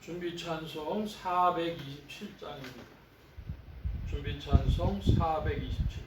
준비 찬송 427장입니다. 준비 찬송 427장.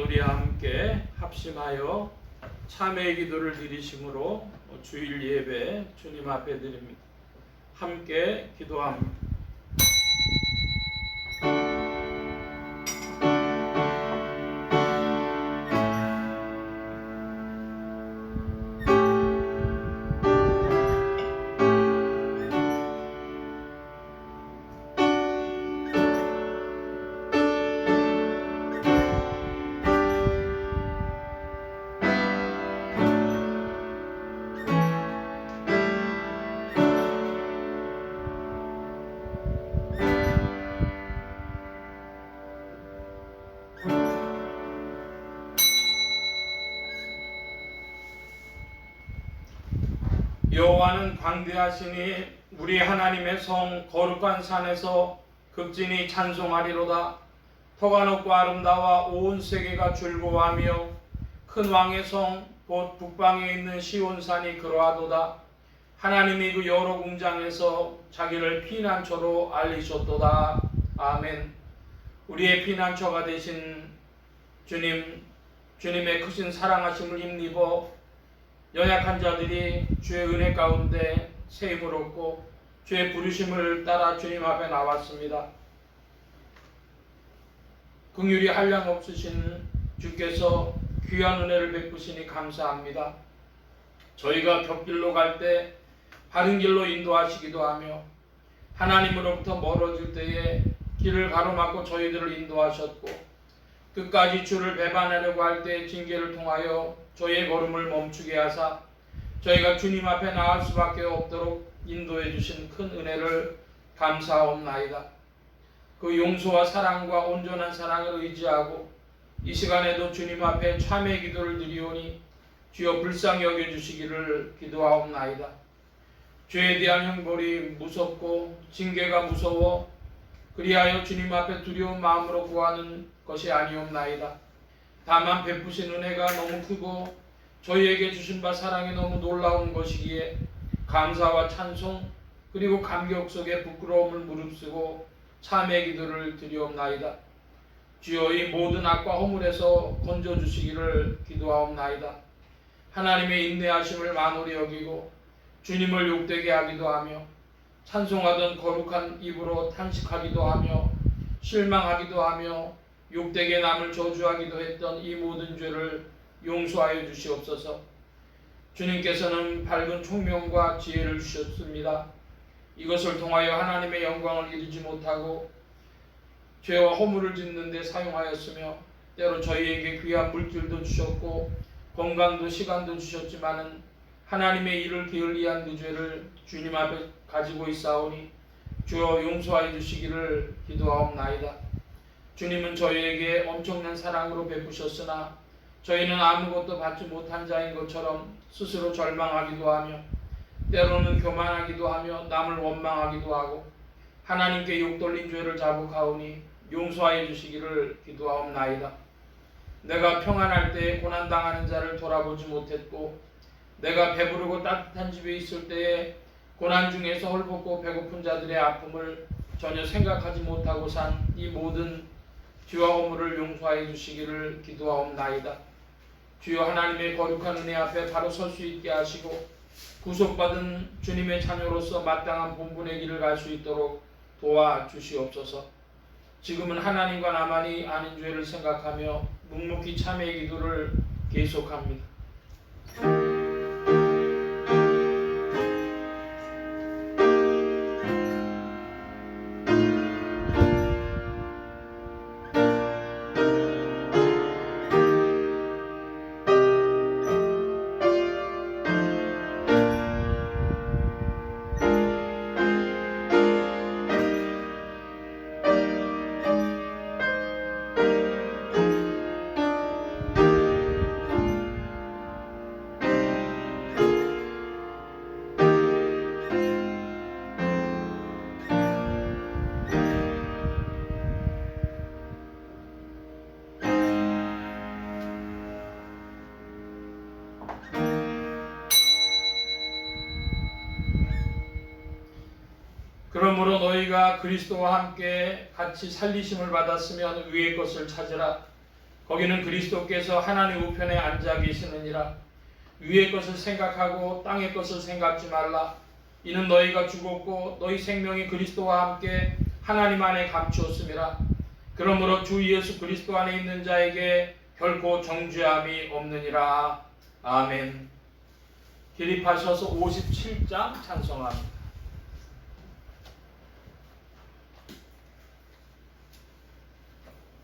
우리 함께 합심하여 참회의 기도를 드리심으로 주일 예배 주님 앞에 드립니다. 함께 기도합니다. 여호와는 광대하시니 우리 하나님의 성 거룩한 산에서 극진히 찬송하리로다. 터가 높고 아름다워 온 세계가 즐거워하며 큰 왕의 성 곧 북방에 있는 시온산이 그러하도다. 하나님이 그 여러 궁장에서 자기를 피난처로 알리셨도다. 아멘. 우리의 피난처가 되신 주님의 크신 사랑하심을 힘입어 연약한 자들이 주의 은혜 가운데 새 힘을 얻고 주의 부르심을 따라 주님 앞에 나왔습니다. 긍휼이 한량 없으신 주께서 귀한 은혜를 베푸시니 감사합니다. 저희가 곁길로 갈 때 바른 길로 인도하시기도 하며 하나님으로부터 멀어질 때에 길을 가로막고 저희들을 인도하셨고 끝까지 주를 배반하려고 할 때 징계를 통하여 저희의 걸음을 멈추게 하사 저희가 주님 앞에 나갈 수밖에 없도록 인도해 주신 큰 은혜를 감사옵나이다. 그 용서와 사랑과 온전한 사랑을 의지하고 이 시간에도 주님 앞에 참회 기도를 드리오니 주여 불쌍히 여겨주시기를 기도하옵나이다. 죄에 대한 형벌이 무섭고 징계가 무서워 그리하여 주님 앞에 두려운 마음으로 구하는 것이 아니옵나이다. 다만 베푸신 은혜가 너무 크고 저희에게 주신 바 사랑이 너무 놀라운 것이기에 감사와 찬송 그리고 감격 속에 부끄러움을 무릅쓰고 참의 기도를 드리옵나이다. 주여 이 모든 악과 허물에서 건져주시기를 기도하옵나이다. 하나님의 인내하심을 만홀히 여기고 주님을 욕되게 하기도 하며 찬송하던 거룩한 입으로 탄식하기도 하며 실망하기도 하며 욕되게 남을 저주하기도 했던 이 모든 죄를 용서하여 주시옵소서. 주님께서는 밝은 총명과 지혜를 주셨습니다. 이것을 통하여 하나님의 영광을 이루지 못하고 죄와 허물을 짓는 데 사용하였으며 때로 저희에게 귀한 물질도 주셨고 건강도 시간도 주셨지만은 하나님의 일을 게을리한 그 죄를 주님 앞에 가지고 있사오니 주여 용서하여 주시기를 기도하옵나이다. 주님은 저희에게 엄청난 사랑으로 베푸셨으나 저희는 아무것도 받지 못한 자인 것처럼 스스로 절망하기도 하며 때로는 교만하기도 하며 남을 원망하기도 하고 하나님께 욕돌린 죄를 자복하오니 용서하여 주시기를 기도하옵나이다. 내가 평안할 때에 고난당하는 자를 돌아보지 못했고 내가 배부르고 따뜻한 집에 있을 때에 고난 중에서 헐벗고 배고픈 자들의 아픔을 전혀 생각하지 못하고 산 이 모든 죄와 허물을 용서하여 주시기를 기도하옵나이다. 주여 하나님의 거룩한 은혜 앞에 바로 설 수 있게 하시고 구속받은 주님의 자녀로서 마땅한 본분의 길을 갈 수 있도록 도와주시옵소서. 지금은 하나님과 나만이 아는 죄를 생각하며 묵묵히 참회의 기도를 계속합니다. 그러므로 너희가 그리스도와 함께 같이 살리심을 받았으면 위의 것을 찾으라. 거기는 그리스도께서 하나님 우편에 앉아 계시느니라. 위의 것을 생각하고 땅의 것을 생각지 말라. 이는 너희가 죽었고 너희 생명이 그리스도와 함께 하나님 안에 감추었음이라. 그러므로 주 예수 그리스도 안에 있는 자에게 결코 정죄함이 없느니라. 아멘. 기립하셔서 57장 찬송합니다.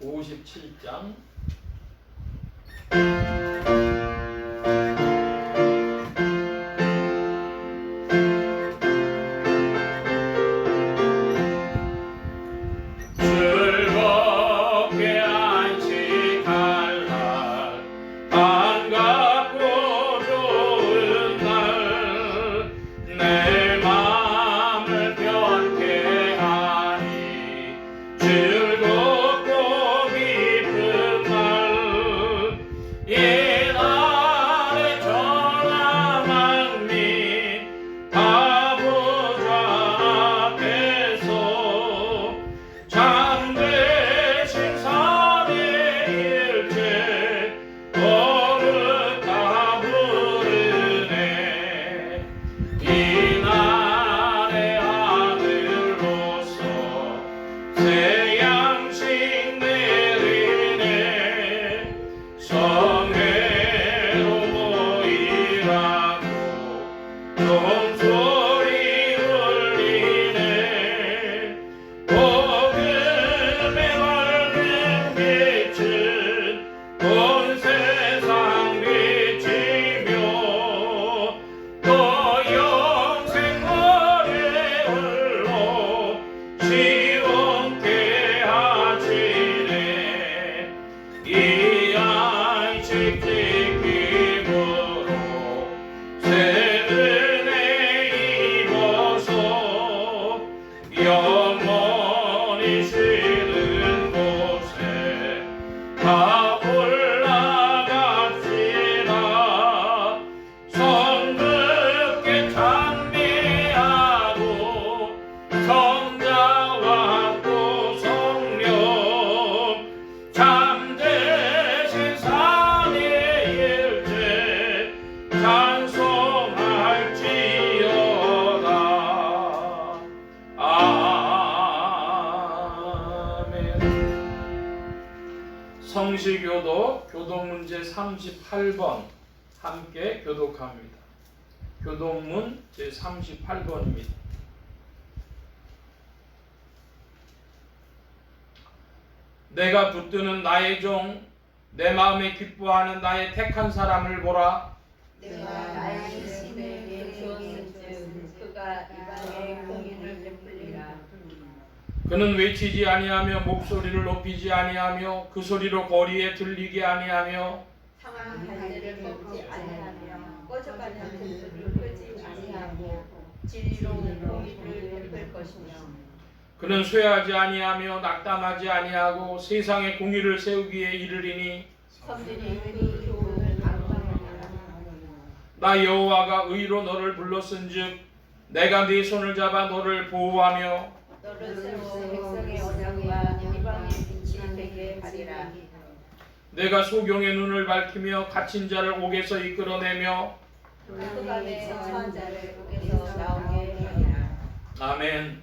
57장 즐겁게 안식할 날 반갑고 좋은 날 내 마음을 변케 하니 즐겁고 이 날 이어서 교독문 제38번 함께 교독합니다. 교독문 제38번입니다. 내가 붙드는 나의 종, 내 마음에 기뻐하는 나의 택한 사람을 보라. 내가 나의 신에게 주었은즉 그가 이방에 공의를 베풀리라. 그는 외치지 아니하며 목소리를 높이지 아니하며 그 소리로 거리에 들리게 아니하며 상한 갈대를 꺾지 아니하며 꺼져가는 등불을 끄지 아니하고 진리로 공의를 베풀 것이며 그는 쇠하지 아니하며 낙담하지 아니하고 세상에 공의를 세우기에 이르리니 섬진이 그 교훈을 안방하느니라. 나 여호와가 의로 너를 불렀은즉 내가 네 손을 잡아 너를 보호하며 너를 세워 백성의 언약과 이방의 빛이 되게 하리라. 내가 소경의 눈을 밝히며 갇힌 자를 옥에서 이끌어내며 흑암에 처한 자를 옥에서 나오게 하리라. 아멘.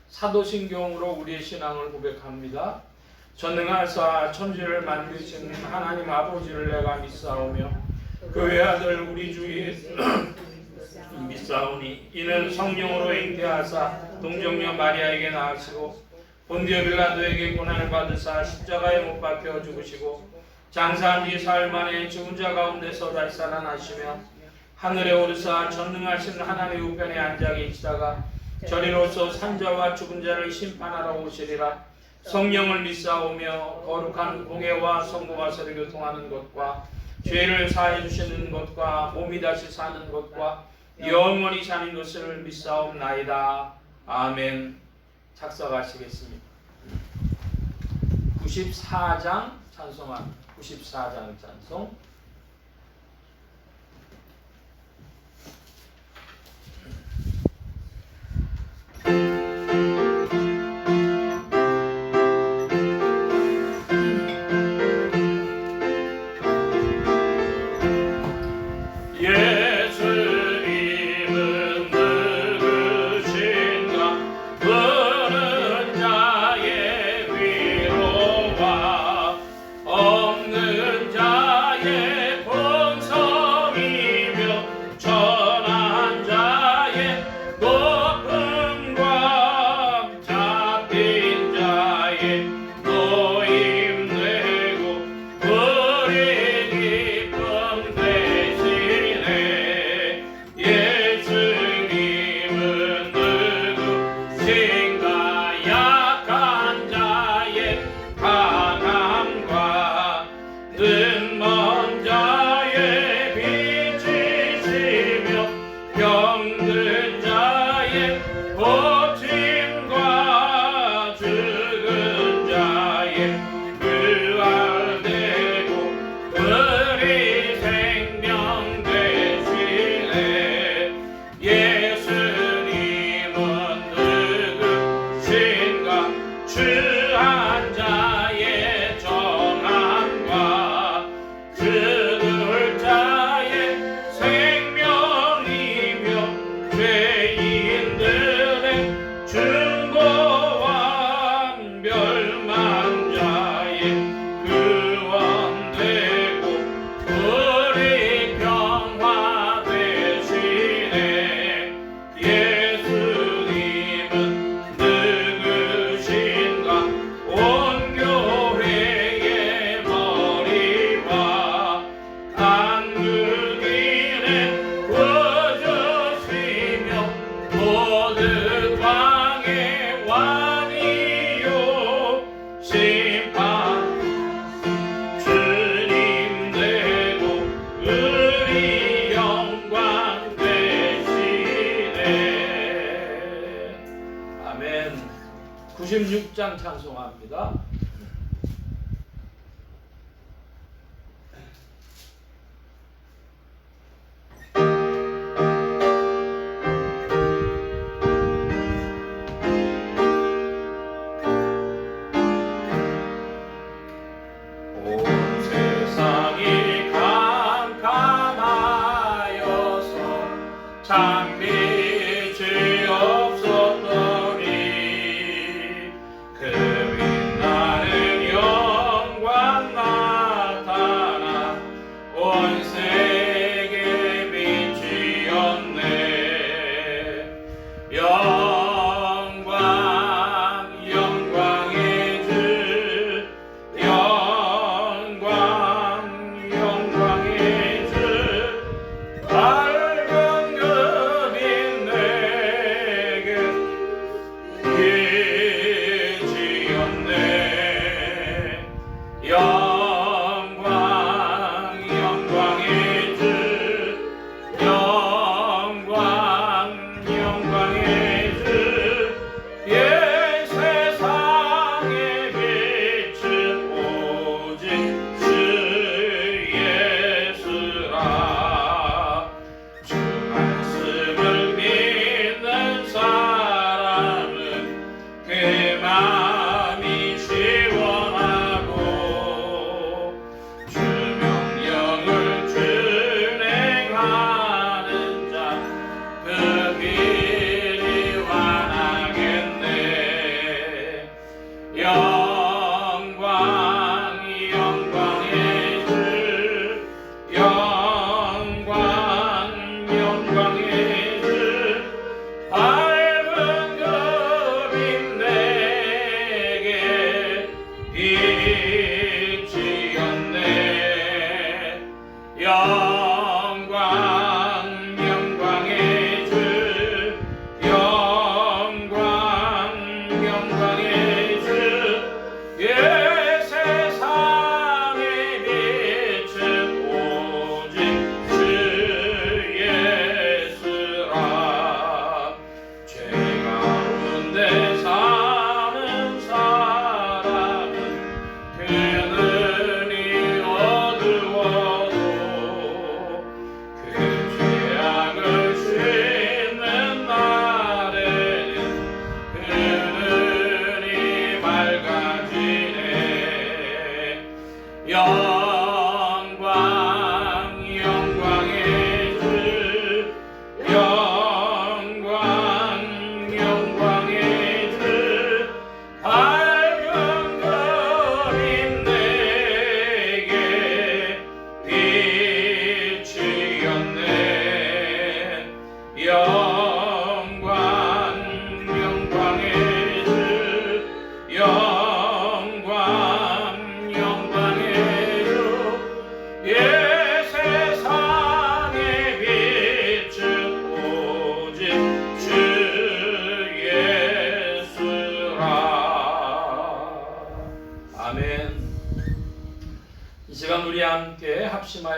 사도신경으로 우리의 신앙을 고백합니다. 전능하사 천지를 만드신 하나님 아버지를 내가 믿사오며 그 외아들 우리 주 예수 믿사오니 이는 성령으로 잉태하사 동정녀 마리아에게 낳으시고 본디오 빌라도에게 고난을 받으사 십자가에 못 박혀 죽으시고 장사한 뒤 사흘 만에 죽은 자 가운데서 다시 살아나시며 하늘에 오르사 전능하신 하나님의 우편에 앉아 계시다가 저리로서 산자와 죽은 자를 심판하러 오시리라. 성령을 믿사오며 거룩한 공회와 성도가 서로 교통하는 것과 죄를 사해 주시는 것과 몸이 다시 사는 것과 영원히 사는 것을 믿사옵나이다. 아멘. 작성하시겠습니다. 94장 찬송합니다. 94장 찬송. 아멘. 96장 찬송합니다. 그 빛나는 영광 나타내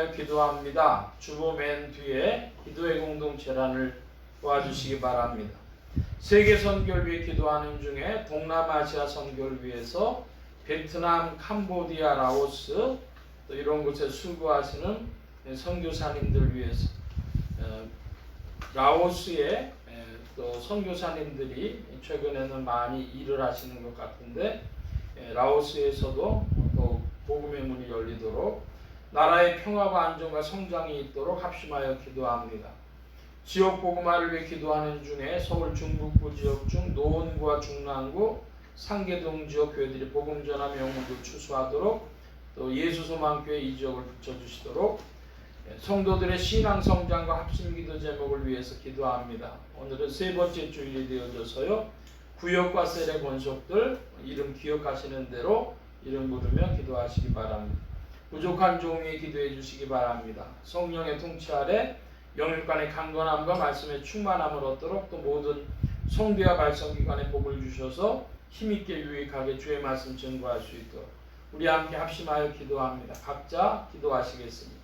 합심하여 기도합니다. 주보 맨 뒤에 기도의 공동체란을 도와주시기 바랍니다. 세계 선교를 위해 기도하는 중에 동남아시아 선교를 위해서 베트남, 캄보디아, 라오스 또 이런 곳에 수고하시는 선교사님들 위해서 라오스에 또 선교사님들이 최근에는 많이 일을 하시는 것 같은데 라오스에서도 또 복음의 문이 열리도록 나라의 평화와 안정과 성장이 있도록 합심하여 기도합니다. 지역 복음화를 위해 기도하는 중에 서울 중북부 지역 중 노원구와 중랑구, 상계동 지역 교회들이 복음 전화 명목을 추수하도록 또 예수소망교회 이 지역을 붙여주시도록 성도들의 신앙 성장과 합심 기도 제목을 위해서 기도합니다. 오늘은 세 번째 주일이 되어져서요. 구역과 셀의 권속들 이름 기억하시는 대로 이름 부르며 기도하시기 바랍니다. 부족한 종이 기도해 주시기 바랍니다. 성령의 통치 아래 영육간의 강건함과 말씀의 충만함을 얻도록 또 모든 성도와 발성기관에 복을 주셔서 힘있게 유익하게 주의 말씀 증거할 수 있도록 우리 함께 합심하여 기도합니다. 각자 기도하시겠습니다.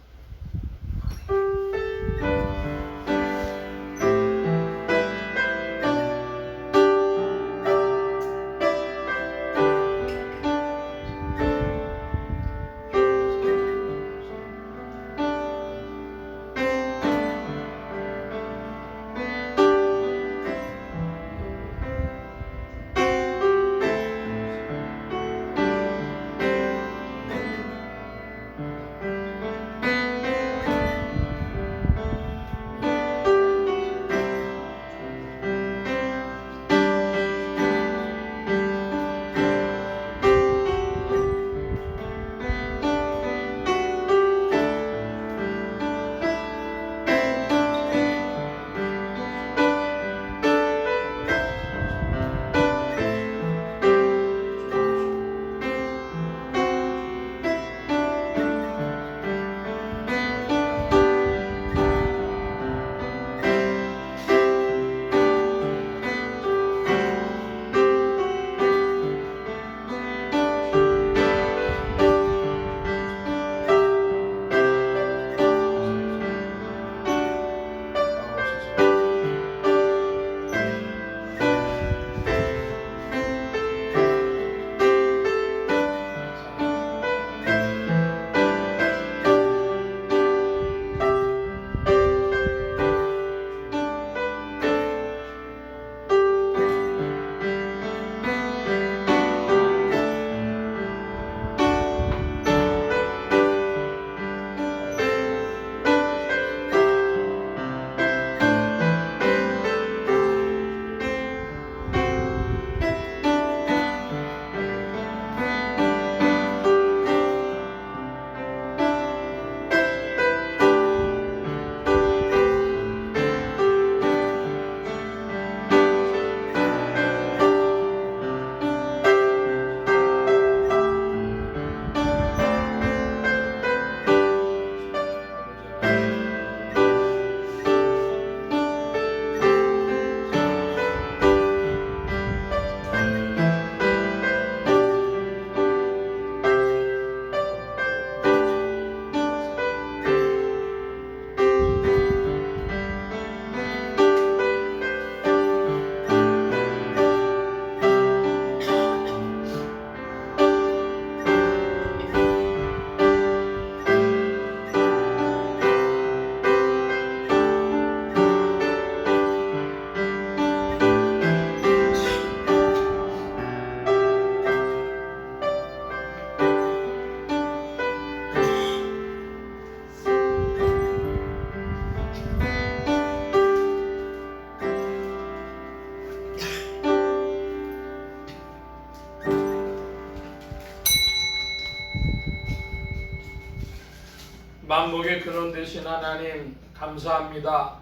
만복의 근원 되신 하나님 감사합니다.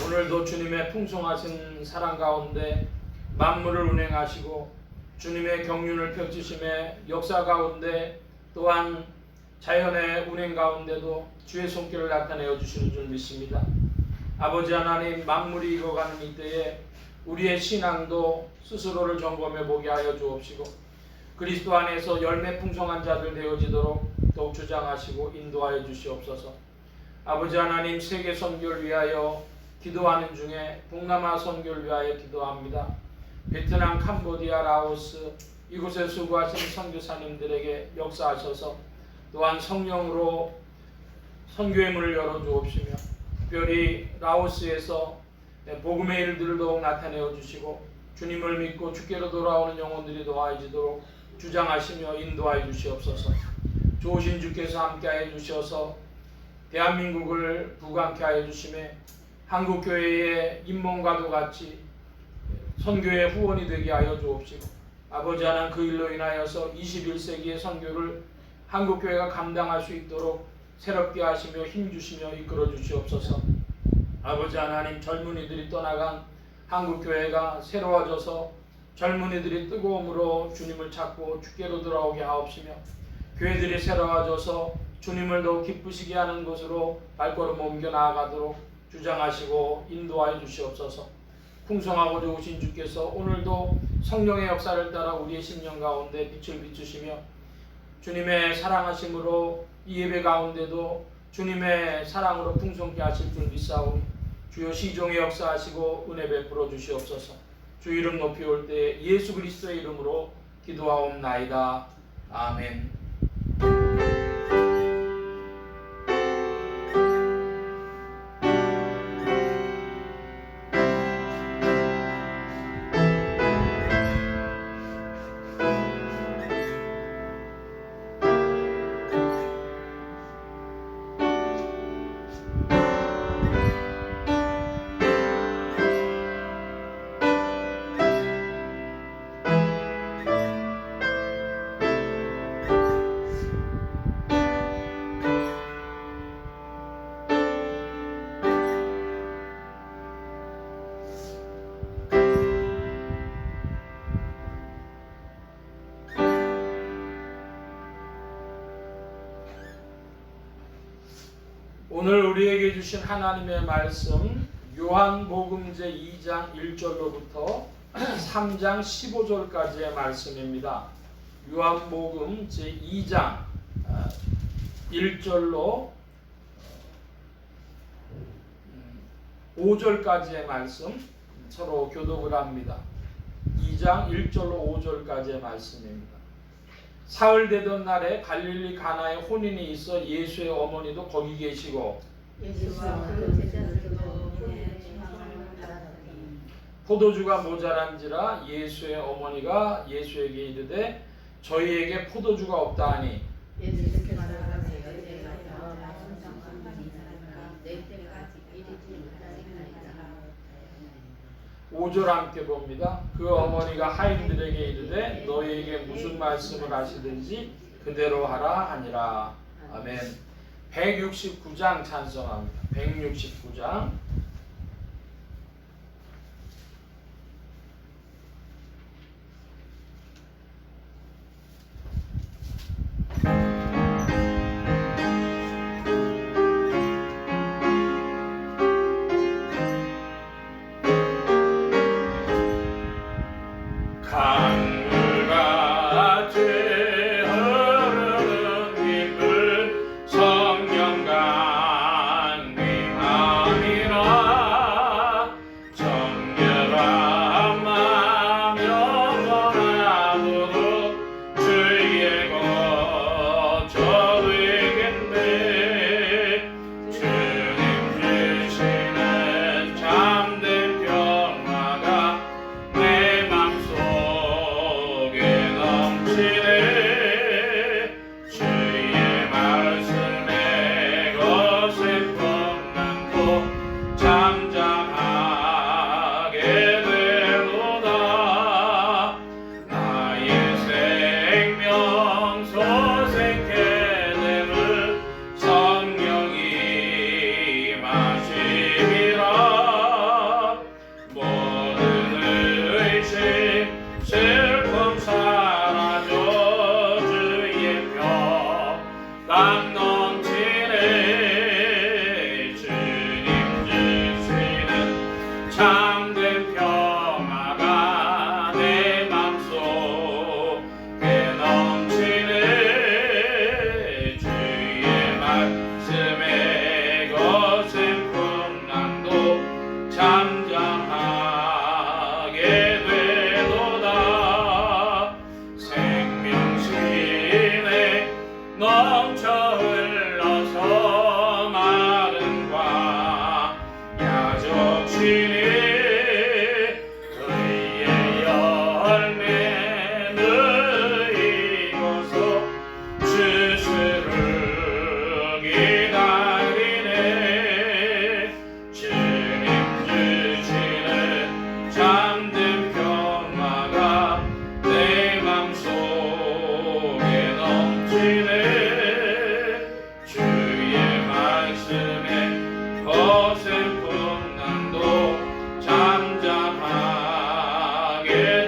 오늘도 주님의 풍성하신 사랑 가운데 만물을 운행하시고 주님의 경륜을 펼치심의 역사 가운데 또한 자연의 운행 가운데도 주의 손길을 나타내어 주시는 줄 믿습니다. 아버지 하나님, 만물이 익어가는 이때에 우리의 신앙도 스스로를 점검해 보게 하여 주옵시고 그리스도 안에서 열매 풍성한 자들 되어지도록 더욱 주장하시고 인도하여 주시옵소서. 아버지 하나님, 세계 선교를 위하여 기도하는 중에 동남아 선교를 위하여 기도합니다. 베트남, 캄보디아, 라오스 이곳에 수고하신 선교사님들에게 역사하셔서 또한 성령으로 선교의 문을 열어주옵시며 특별히 라오스에서 복음의 일들을 더욱 나타내어 주시고 주님을 믿고 주께로 돌아오는 영혼들이 더하여지도록 주장하시며 인도하여 주시옵소서. 좋으신 주께서 함께하여 주셔서 대한민국을 부강케 하여 주시매 한국교회의 잇몸과도 같이 선교의 후원이 되게 하여 주옵시고 아버지 하나님, 그 일로 인하여서 21세기의 선교를 한국교회가 감당할 수 있도록 새롭게 하시며 힘주시며 이끌어 주시옵소서. 아버지 하나님, 젊은이들이 떠나간 한국교회가 새로워져서 젊은이들이 뜨거움으로 주님을 찾고 주께로 돌아오게 하옵시며 교회들이 새로워져서 주님을 더욱 기쁘시게 하는 곳으로 발걸음 옮겨 나아가도록 주장하시고 인도하여 주시옵소서. 풍성하고 좋으신 주께서 오늘도 성령의 역사를 따라 우리의 심령 가운데 빛을 비추시며 주님의 사랑하심으로 이 예배 가운데도 주님의 사랑으로 풍성케 하실 줄 믿사오니 주여 시종의 역사하시고 은혜 베풀어 주시옵소서. 주 이름 높이 올 때 예수 그리스도의 이름으로 기도하옵나이다. 아멘. 오늘 우리에게 주신 하나님의 말씀 요한복음 제2장 1절로부터 3장 15절까지의 말씀입니다. 요한복음 제2장 1절로 5절까지의 말씀 서로 교독을 합니다. 2장 1절로 5절까지의 말씀입니다. 사흘 되던 날에 갈릴리 가나에 혼인이 있어 예수의 어머니도 거기 계시고 예수와 그 제자들도 혼인의 축함을 받았더니 포도주가 모자란지라 예수의 어머니가 예수에게 이르되 저희에게 포도주가 없다 하니 예수께서 가라사대 여제가 나쁜 상관이 있나이까 내 때까지 이르지 못하리이다. 5절 함께 봅니다. 그 어머니가 하인들에게 이르되 너희에게 무슨 말씀을 하시든지 그대로 하라 하니라. 아멘. 169장 찬송합니다. 169장. 강물같이 흐르는 깊은 성령 강림하니라. 어설픈 난도 잠잠하게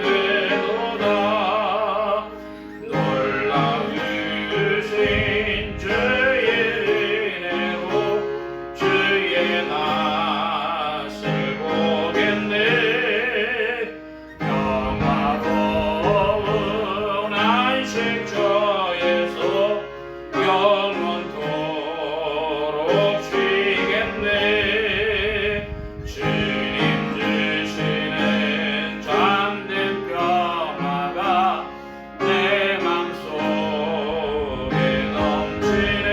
되도다. 놀라우신 주의 은혜로 주의 낯을 보겠네. 영화로운 안식처에서 영원토록 쉬겠네. 주님 주시는 참된 평화가 내 맘속에 넘치네.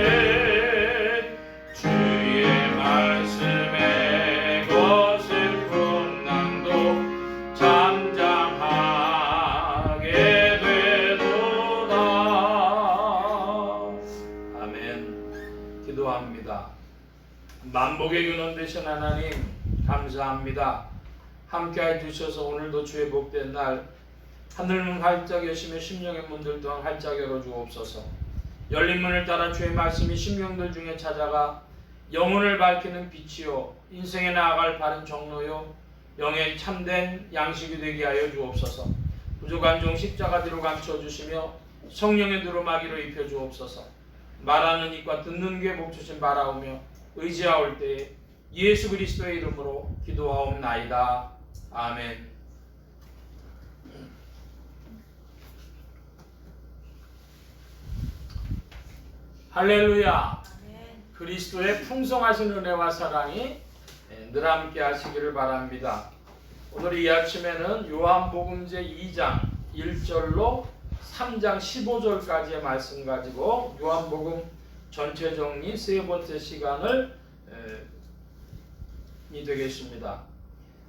주의 말씀에 거슬픈 난도 잠잠하게 되도다. 아멘. 기도합니다. 만복의 근원 되신 하나님 감사합니다. 함께해 주셔서 오늘도 주의 복된 날 하늘문 활짝 여시며 심령의 문들 또한 활짝 열어주옵소서. 열린 문을 따라 주의 말씀이 심령들 중에 찾아가 영혼을 밝히는 빛이요 인생에 나아갈 바른 정로요 영의 참된 양식이 되게 하여 주옵소서. 부족한 종 십자가 뒤로 감춰주시며 성령의 두루마기로 입혀주옵소서. 말하는 입과 듣는 귀에 복주신 바라오며 의지하올 때에 예수 그리스도의 이름으로 기도하옵나이다. 아멘. 할렐루야. 그리스도의 풍성하신 은혜와 사랑이 늘 함께 하시기를 바랍니다. 오늘 이 아침에는 요한복음 제2장 1절로 3장 15절까지의 말씀 가지고 요한복음 전체 정리 세 번째 시간을 이 되겠습니다.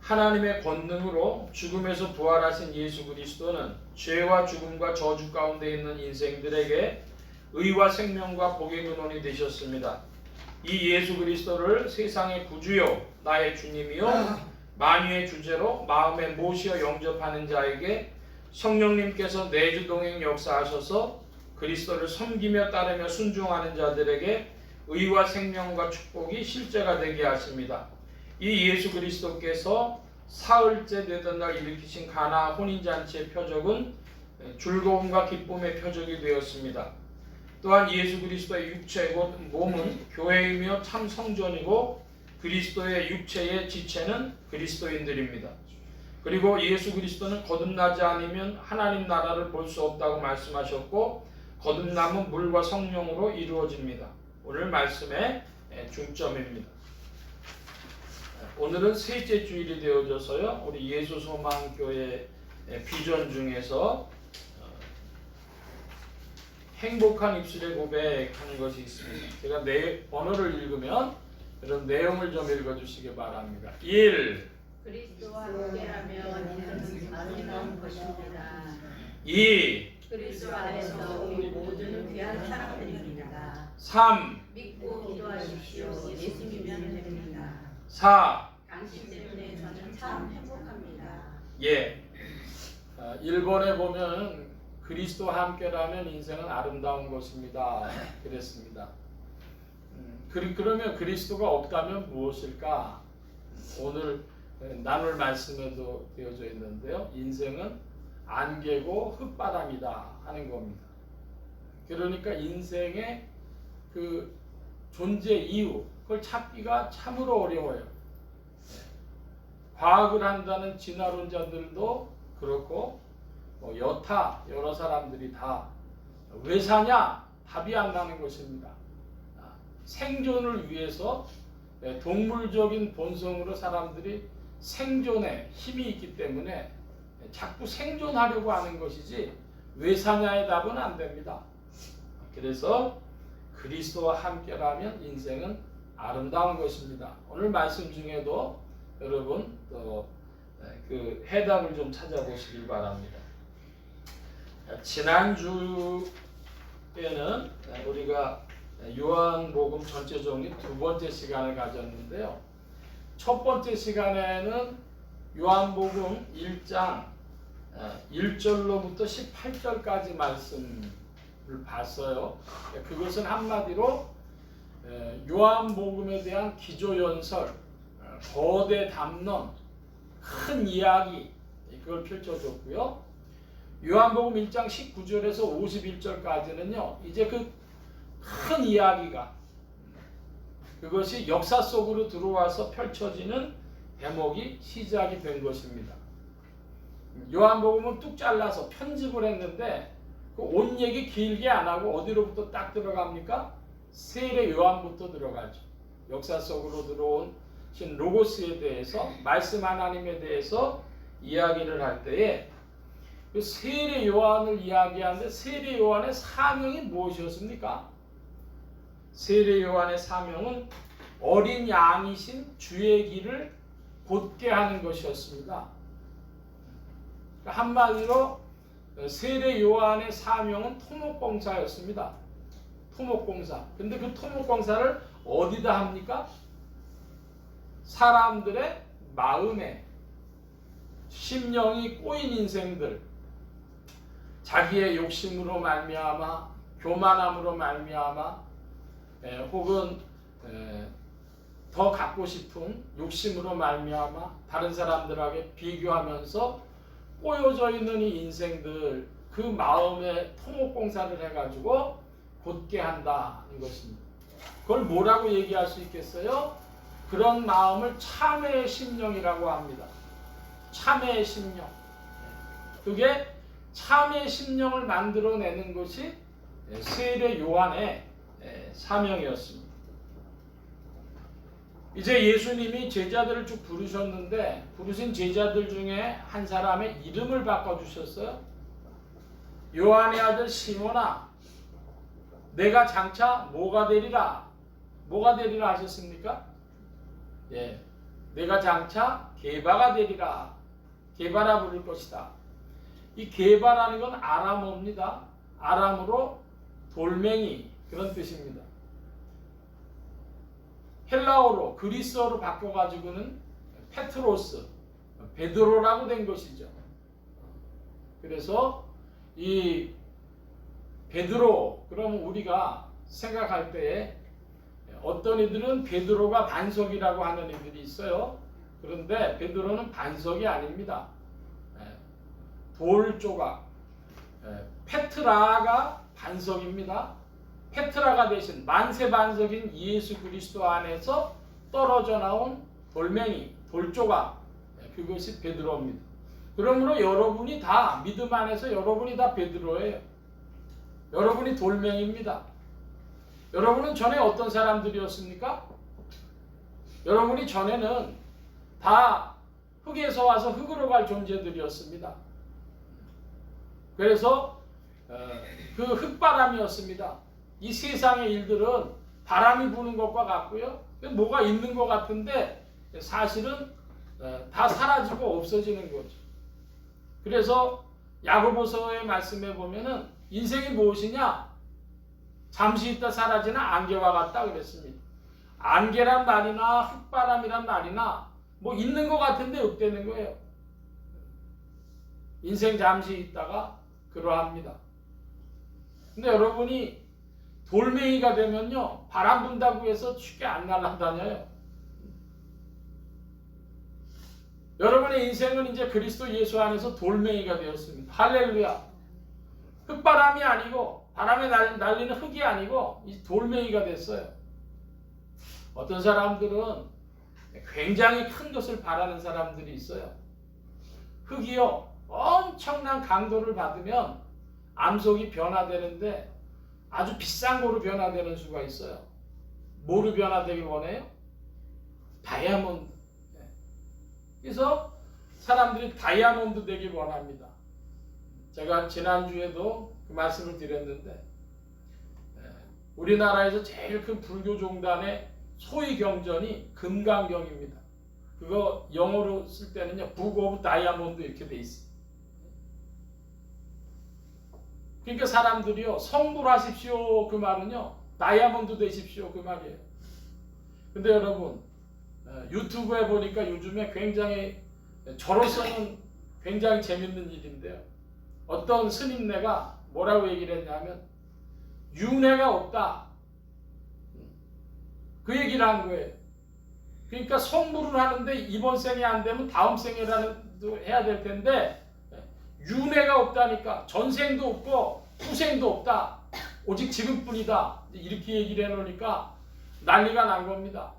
하나님의 권능으로 죽음에서 부활하신 예수 그리스도는 죄와 죽음과 저주 가운데 있는 인생들에게 의와 생명과 복의 근원이 되셨습니다. 이 예수 그리스도를 세상의 구주요 나의 주님이요 만유의 주제로 마음에 모시어 영접하는 자에게 성령님께서 내주동행 역사하셔서 그리스도를 섬기며 따르며 순종하는 자들에게 의와 생명과 축복이 실제가 되게 하십니다. 이 예수 그리스도께서 사흘째 되던 날 일으키신 가나 혼인잔치의 표적은 즐거움과 기쁨의 표적이 되었습니다. 또한 예수 그리스도의 육체 곧 몸은 교회이며 참 성전이고 그리스도의 육체의 지체는 그리스도인들입니다. 그리고 예수 그리스도는 거듭나지 않으면 하나님 나라를 볼 수 없다고 말씀하셨고 거듭남은 물과 성령으로 이루어집니다. 오늘 말씀의 중점입니다. 오늘은 셋째 주일이 되어져서요. 우리 예수소망교회 비전 중에서 행복한 입술의 고백하는 것이 있습니다. 제가 언어를 읽으면 이런 내용을 좀 읽어주시기 바랍니다. 1. 그리스도와 함께하면 인생은 아름다운 것입니다. 2. 그리스도 안에서 우리 모두는 귀한 사람들입니다. 3. 믿고 기도하십시오. 예수님이면 됩니다. 4. 당신 때문에 저는 참 행복합니다. 예. 1번에 보면 그리스도와 함께라면 인생은 아름다운 것입니다. 그랬습니다. 그러면 그리스도가 없다면 무엇일까? 오늘 나눌 말씀에도 되어져 있는데요. 인생은 안개고 흙바람이다 하는 겁니다. 그러니까 인생의 그 존재 이유 그걸 찾기가 참으로 어려워요. 과학을 한다는 진화론자들도 그렇고 여러 사람들이 다 왜 사냐? 답이 안 나는 것입니다. 생존을 위해서 동물적인 본성으로 사람들이 생존에 힘이 있기 때문에 자꾸 생존하려고 하는 것이지 왜 사냐의 답은 안 됩니다. 그래서 그리스도와 함께라면 인생은 아름다운 것입니다. 오늘 말씀 중에도 여러분 또 그 해답을 좀 찾아보시길 바랍니다. 지난주에는 우리가 요한복음 전체 정리 두 번째 시간을 가졌는데요. 첫 번째 시간에는 요한복음 1장 1절로부터 18절까지 말씀을 봤어요. 그것은 한마디로 요한복음에 대한 기조연설, 거대 담론, 큰 이야기, 그걸 펼쳐줬고요. 요한복음 1장 19절에서 51절까지는요, 이제 그 큰 이야기가 그것이 역사 속으로 들어와서 펼쳐지는 대목이 시작이 된 것입니다. 요한복음은 뚝 잘라서 편집을 했는데 그 온 얘기 길게 안 하고 어디로부터 딱 들어갑니까? 세례 요한부터 들어가죠. 역사 속으로 들어온 신 로고스에 대해서, 말씀 하나님에 대해서 이야기를 할 때에 그 세례 요한을 이야기하는데 세례 요한의 사명이 무엇이었습니까? 세례 요한의 사명은 어린 양이신 주의 길을 곧게 하는 것이었습니다. 한마디로 세례 요한의 사명은 토목공사였습니다. 토목공사. 근데 그 토목공사를 어디다 합니까? 사람들의 마음에, 심령이 꼬인 인생들, 자기의 욕심으로 말미암아, 교만함으로 말미암아, 혹은 더 갖고 싶은 욕심으로 말미암아 다른 사람들에게 비교하면서 꼬여져 있는 이 인생들, 그 마음에 토목공사를 해가지고 곧게 한다는 것입니다. 그걸 뭐라고 얘기할 수 있겠어요? 그런 마음을 참회의 심령이라고 합니다. 참회의 심령. 그게 참회의 심령을 만들어내는 것이 세례 요한의 사명이었습니다. 이제 예수님이 제자들을 쭉 부르셨는데 부르신 제자들 중에 한 사람의 이름을 바꿔주셨어요. 요한의 아들 시몬아, 내가 장차 뭐가 되리라? 뭐가 되리라 하셨습니까? 예, 내가 장차 게바가 되리라. 게바라 부를 것이다. 이 게바라는 건 아람어입니다. 아람으로 돌멩이, 그런 뜻입니다. 헬라어로, 그리스어로 바꿔가지고는 페트로스, 베드로라고 된 것이죠. 그래서 이 베드로, 그러면 우리가 생각할 때에 어떤 이들은 베드로가 반석이라고 하는 이들이 있어요. 그런데 베드로는 반석이 아닙니다. 돌 조각, 페트라가 반석입니다. 페트라가 대신 만세 반석인 예수 그리스도 안에서 떨어져 나온 돌멩이, 돌조각, 그것이 베드로입니다. 그러므로 여러분이 다 믿음 안에서 여러분이 다 베드로예요. 여러분이 돌멩이입니다. 여러분은 전에 어떤 사람들이었습니까? 여러분이 전에는 다 흙에서 와서 흙으로 갈 존재들이었습니다. 그래서 그 흙바람이었습니다. 이 세상의 일들은 바람이 부는 것과 같고요. 뭐가 있는 것 같은데 사실은 다 사라지고 없어지는 거죠. 그래서 야고보서의 말씀에 보면은 인생이 무엇이냐? 잠시 있다 사라지는 안개와 같다 그랬습니다. 안개란 말이나 흙바람이란 말이나 뭐 있는 것 같은데 없다는 거예요. 인생 잠시 있다가 그러합니다. 근데 여러분이 돌멩이가 되면요, 바람 분다고 해서 쉽게 안 날아다녀요. 여러분의 인생은 이제 그리스도 예수 안에서 돌멩이가 되었습니다. 할렐루야. 흙바람이 아니고 바람에 날리는 흙이 아니고 이 돌멩이가 됐어요. 어떤 사람들은 굉장히 큰 것을 바라는 사람들이 있어요. 흙이요, 엄청난 강도를 받으면 암석이 변화되는데 아주 비싼 거로 변화되는 수가 있어요. 뭐로 변화되길 원해요? 다이아몬드. 그래서 사람들이 다이아몬드 되길 원합니다. 제가 지난주에도 그 말씀을 드렸는데 우리나라에서 제일 큰 불교 종단의 소위 경전이 금강경입니다. 그거 영어로 쓸 때는요, 북 오브 다이아몬드 이렇게 돼 있어요. 그러니까 사람들이요, 성불하십시오 그 말은요, 다이아몬드 되십시오 그 말이에요. 근데 여러분, 유튜브에 보니까 요즘에 굉장히, 저로서는 굉장히 재밌는 일인데요, 어떤 스님네가 뭐라고 얘기를 했냐면 윤회가 없다, 그 얘기를 한 거예요. 그러니까 성물을 하는데 이번 생에 안 되면 다음 생에라도 해야 될 텐데 윤회가 없다니까. 전생도 없고 후생도 없다. 오직 지금뿐이다. 이렇게 얘기를 해놓으니까 난리가 난 겁니다.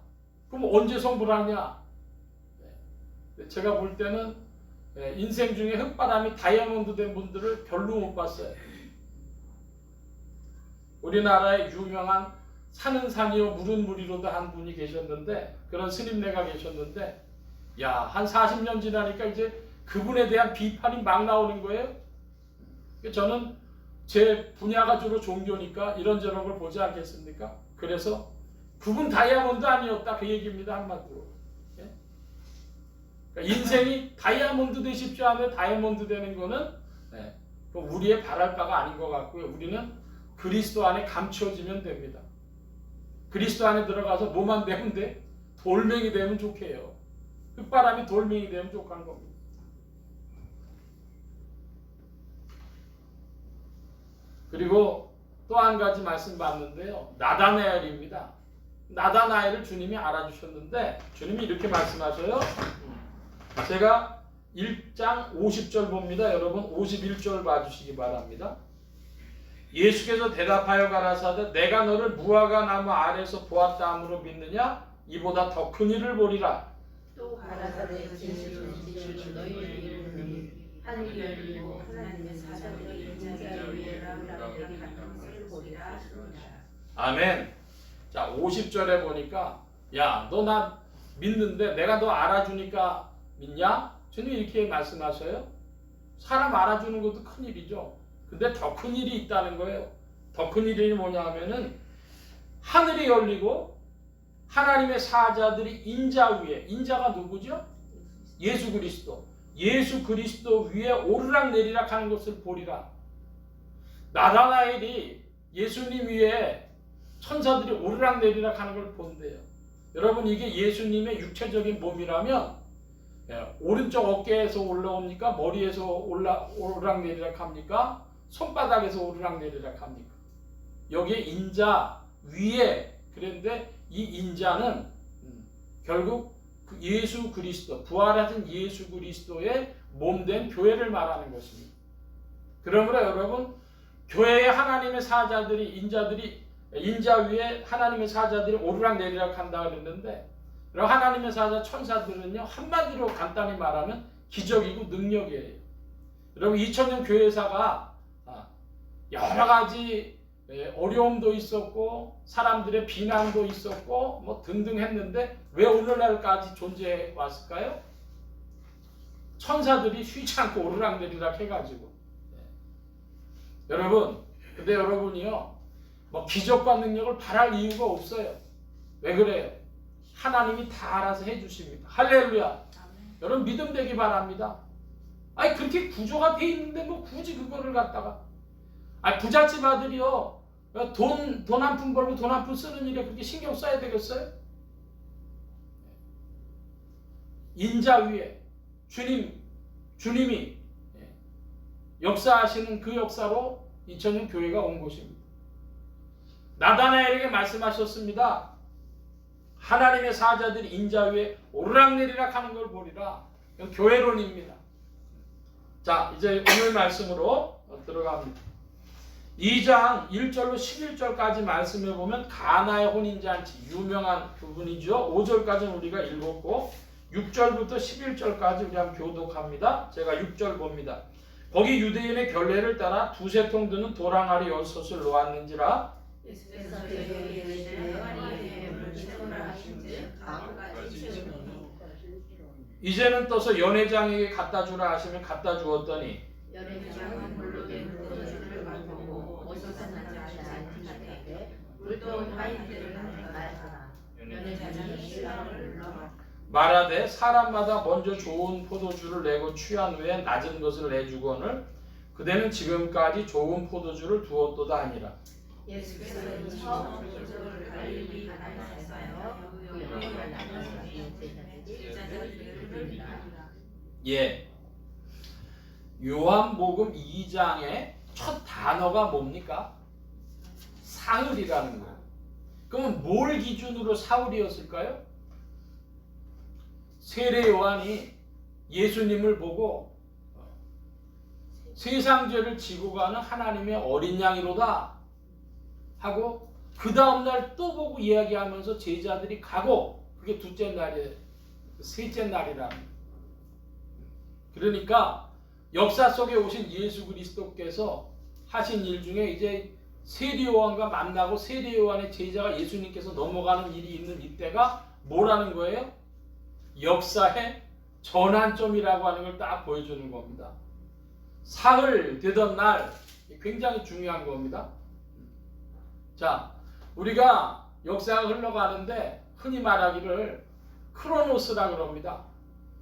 그럼 언제 성불하냐? 제가 볼 때는 인생 중에 흙바람이 다이아몬드 된 분들을 별로 못 봤어요. 우리나라에 유명한 산은 산이요 물은 물이로도 한 분이 계셨는데, 그런 스님네가 계셨는데, 야, 한 40년 지나니까 이제 그분에 대한 비판이 막 나오는 거예요. 저는 제 분야가 주로 종교니까 이런저런 걸 보지 않겠습니까? 그래서 그분 다이아몬드 아니었다, 그 얘기입니다, 한마디로. 예? 그러니까 인생이 다이아몬드 되십시오 하면 다이아몬드 되는 거는 우리의 바랄 바가 아닌 것 같고요. 우리는 그리스도 안에 감추어지면 됩니다. 그리스도 안에 들어가서 뭐만 되면 돼? 돌멩이 되면 좋게요. 흙바람이 돌멩이 되면 족한 겁니다. 그리고 또 한 가지 말씀 봤는데요. 나다나엘입니다. 나다나엘을 주님이 알아주셨는데 주님이 이렇게 말씀하셔요. 제가 1장 50절 봅니다. 여러분 51절 봐주시기 바랍니다. 예수께서 대답하여 가라사대 내가 너를 무화과 나무 아래서 보았다 함으로 믿느냐? 이보다 더 큰 일을 보리라. 또 가라사대 진실로 너희를 이루니 하늘이 열리고 하나님의 사자들이 인자를 위해 나무라고 같은 것을 보리라 하시니라. 아멘. 자 50절에 보니까 야, 너 나 믿는데 내가 너 알아주니까 믿냐? 주님이 이렇게 말씀하셔요. 사람 알아주는 것도 큰일이죠. 근데 더 큰 일이 있다는 거예요. 더 큰 일이 뭐냐 하면은 하늘이 열리고 하나님의 사자들이 인자 위에, 인자가 누구죠? 예수 그리스도. 예수 그리스도 위에 오르락 내리락 하는 것을 보리라. 나다나엘이 예수님 위에 천사들이 오르락 내리락 하는 걸 본대요. 여러분 이게 예수님의 육체적인 몸이라면 오른쪽 어깨에서 올라옵니까? 머리에서 오르락 내리락 합니까? 손바닥에서 오르락 내리락 합니까? 여기에 인자 위에, 그런데 이 인자는 결국 그 예수 그리스도, 부활하신 예수 그리스도의 몸된 교회를 말하는 것입니다. 그러므로 여러분 교회의 하나님의 사자들이, 인자 위에 하나님의 사자들이 오르락 내리락 한다 그랬는데, 그리고 하나님의 사자 천사들은요 한마디로 간단히 말하면 기적이고 능력이에요. 여러분 2000년 교회사가 여러 가지 어려움도 있었고 사람들의 비난도 있었고 뭐 등등 했는데 왜 오늘날까지 존재해 왔을까요? 천사들이 쉬지 않고 오르락내리락 해가지고. 여러분, 근데 여러분이요 뭐 기적과 능력을 바랄 이유가 없어요. 왜 그래요? 하나님이 다 알아서 해주십니다. 할렐루야. 여러분 믿음 되기 바랍니다. 아니 그렇게 구조가 돼 있는데 뭐 굳이 그거를 갖다가, 부잣집 아들이요 돈 한 푼 벌고 돈 한 푼 쓰는 일에 그렇게 신경 써야 되겠어요? 인자 위에 주님이 역사하시는 그 역사로 2000년 교회가 온 것입니다. 나다나엘에게 말씀하셨습니다. 하나님의 사자들이 인자 위에 오르락내리락 하는 걸 보리라. 이건 교회론입니다. 자, 이제 오늘 말씀으로 들어갑니다. 2장 1절로 11절까지 말씀해 보면 가나의 혼인잔치 유명한 부분이죠. 5절까지는 우리가 읽었고 6절부터 11절까지 우리 한번 교독합니다. 제가 6절 봅니다. 거기 유대인의 결례를 따라 두세 통 드는 도랑아리 6섯을 놓았는지라. 예수께서 저희에게 이르시되 아니에 물기도라 하신즉 다음까지 채우노니 이제는 떠서 연회장에게 갖다 주라 하시면 갖다 주었더니 연회장은 물로 된 포도주를 맛보고 어디서 나지 않게 물돈 와인들을 말하라. 연회장이 신랑을 불러 말하되 사람마다 먼저 좋은 포도주를 내고 취한 후에 낮은 것을 내주거늘 그대는 지금까지 좋은 포도주를 두었도다 하니라. 예수께서 이 처음 포도주를 갈릴리 가나에서요 요한을 나눠서 제자들을 부르니라. 예. 요한복음 2장의 첫 단어가 뭡니까? 사흘이라는 거예요. 그러면 뭘 기준으로 사흘이었을까요? 세례 요한이 예수님을 보고 세상 죄를 지고 가는 하나님의 어린 양이로다 하고 그 다음날 또 보고 이야기하면서 제자들이 가고 그게 둘째 날이에요. 셋째 날이라는. 그러니까 역사 속에 오신 예수 그리스도께서 하신 일 중에 이제 세례 요한과 만나고 세례 요한의 제자가 예수님께서 넘어가는 일이 있는 이때가 뭐라는 거예요? 역사의 전환점이라고 하는 걸 딱 보여주는 겁니다. 사흘 되던 날 굉장히 중요한 겁니다. 자, 우리가 역사가 흘러가는데 흔히 말하기를 크로노스라 그럽니다.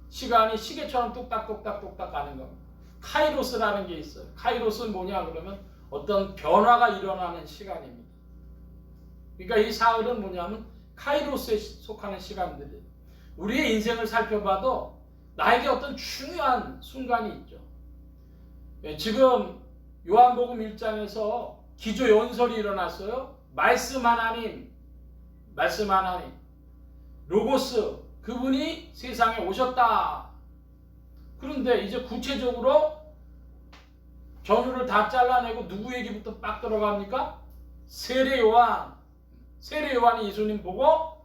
시간이 시계처럼 뚝딱뚝딱뚝딱 가는 겁니다. 카이로스라는 게 있어요. 카이로스는 뭐냐 그러면 어떤 변화가 일어나는 시간입니다. 그러니까 이 사흘은 뭐냐면 카이로스에 속하는 시간들이에요. 우리의 인생을 살펴봐도 나에게 어떤 중요한 순간이 있죠. 지금 요한복음 1장에서 기조 연설이 일어났어요. 말씀 하나님, 로고스, 그분이 세상에 오셨다. 그런데 이제 구체적으로 전후를 다 잘라내고 누구 얘기부터 빡 들어갑니까? 세례 요한이 예수님 보고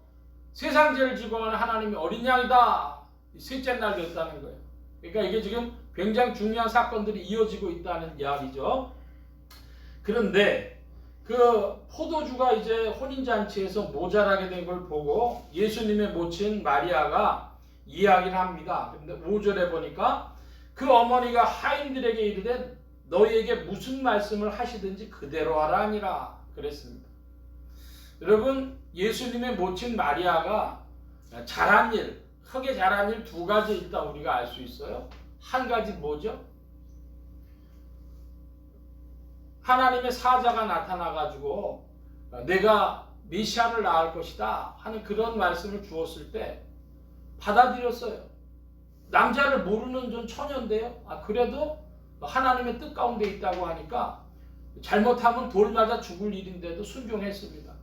세상 죄를 지고 가는 하나님의 어린 양이다. 셋째 날 됐다는 거예요. 그러니까 이게 지금 굉장히 중요한 사건들이 이어지고 있다는 이야기죠. 그런데 그 포도주가 이제 혼인잔치에서 모자라게 된 걸 보고 예수님의 모친 마리아가 이야기를 합니다. 그런데 5절에 보니까 그 어머니가 하인들에게 이르되 너희에게 무슨 말씀을 하시든지 그대로 하라 하니라 그랬습니다. 여러분, 예수님의 모친 마리아가 잘한 일, 크게 잘한 일 두 가지 일단 우리가 알 수 있어요. 한 가지 뭐죠? 하나님의 사자가 나타나가지고 내가 메시아를 낳을 것이다 하는 그런 말씀을 주었을 때 받아들였어요. 남자를 모르는 전 처녀인데요. 그래도 하나님의 뜻 가운데 있다고 하니까 잘못하면 돌 맞아 죽을 일인데도 순종했습니다.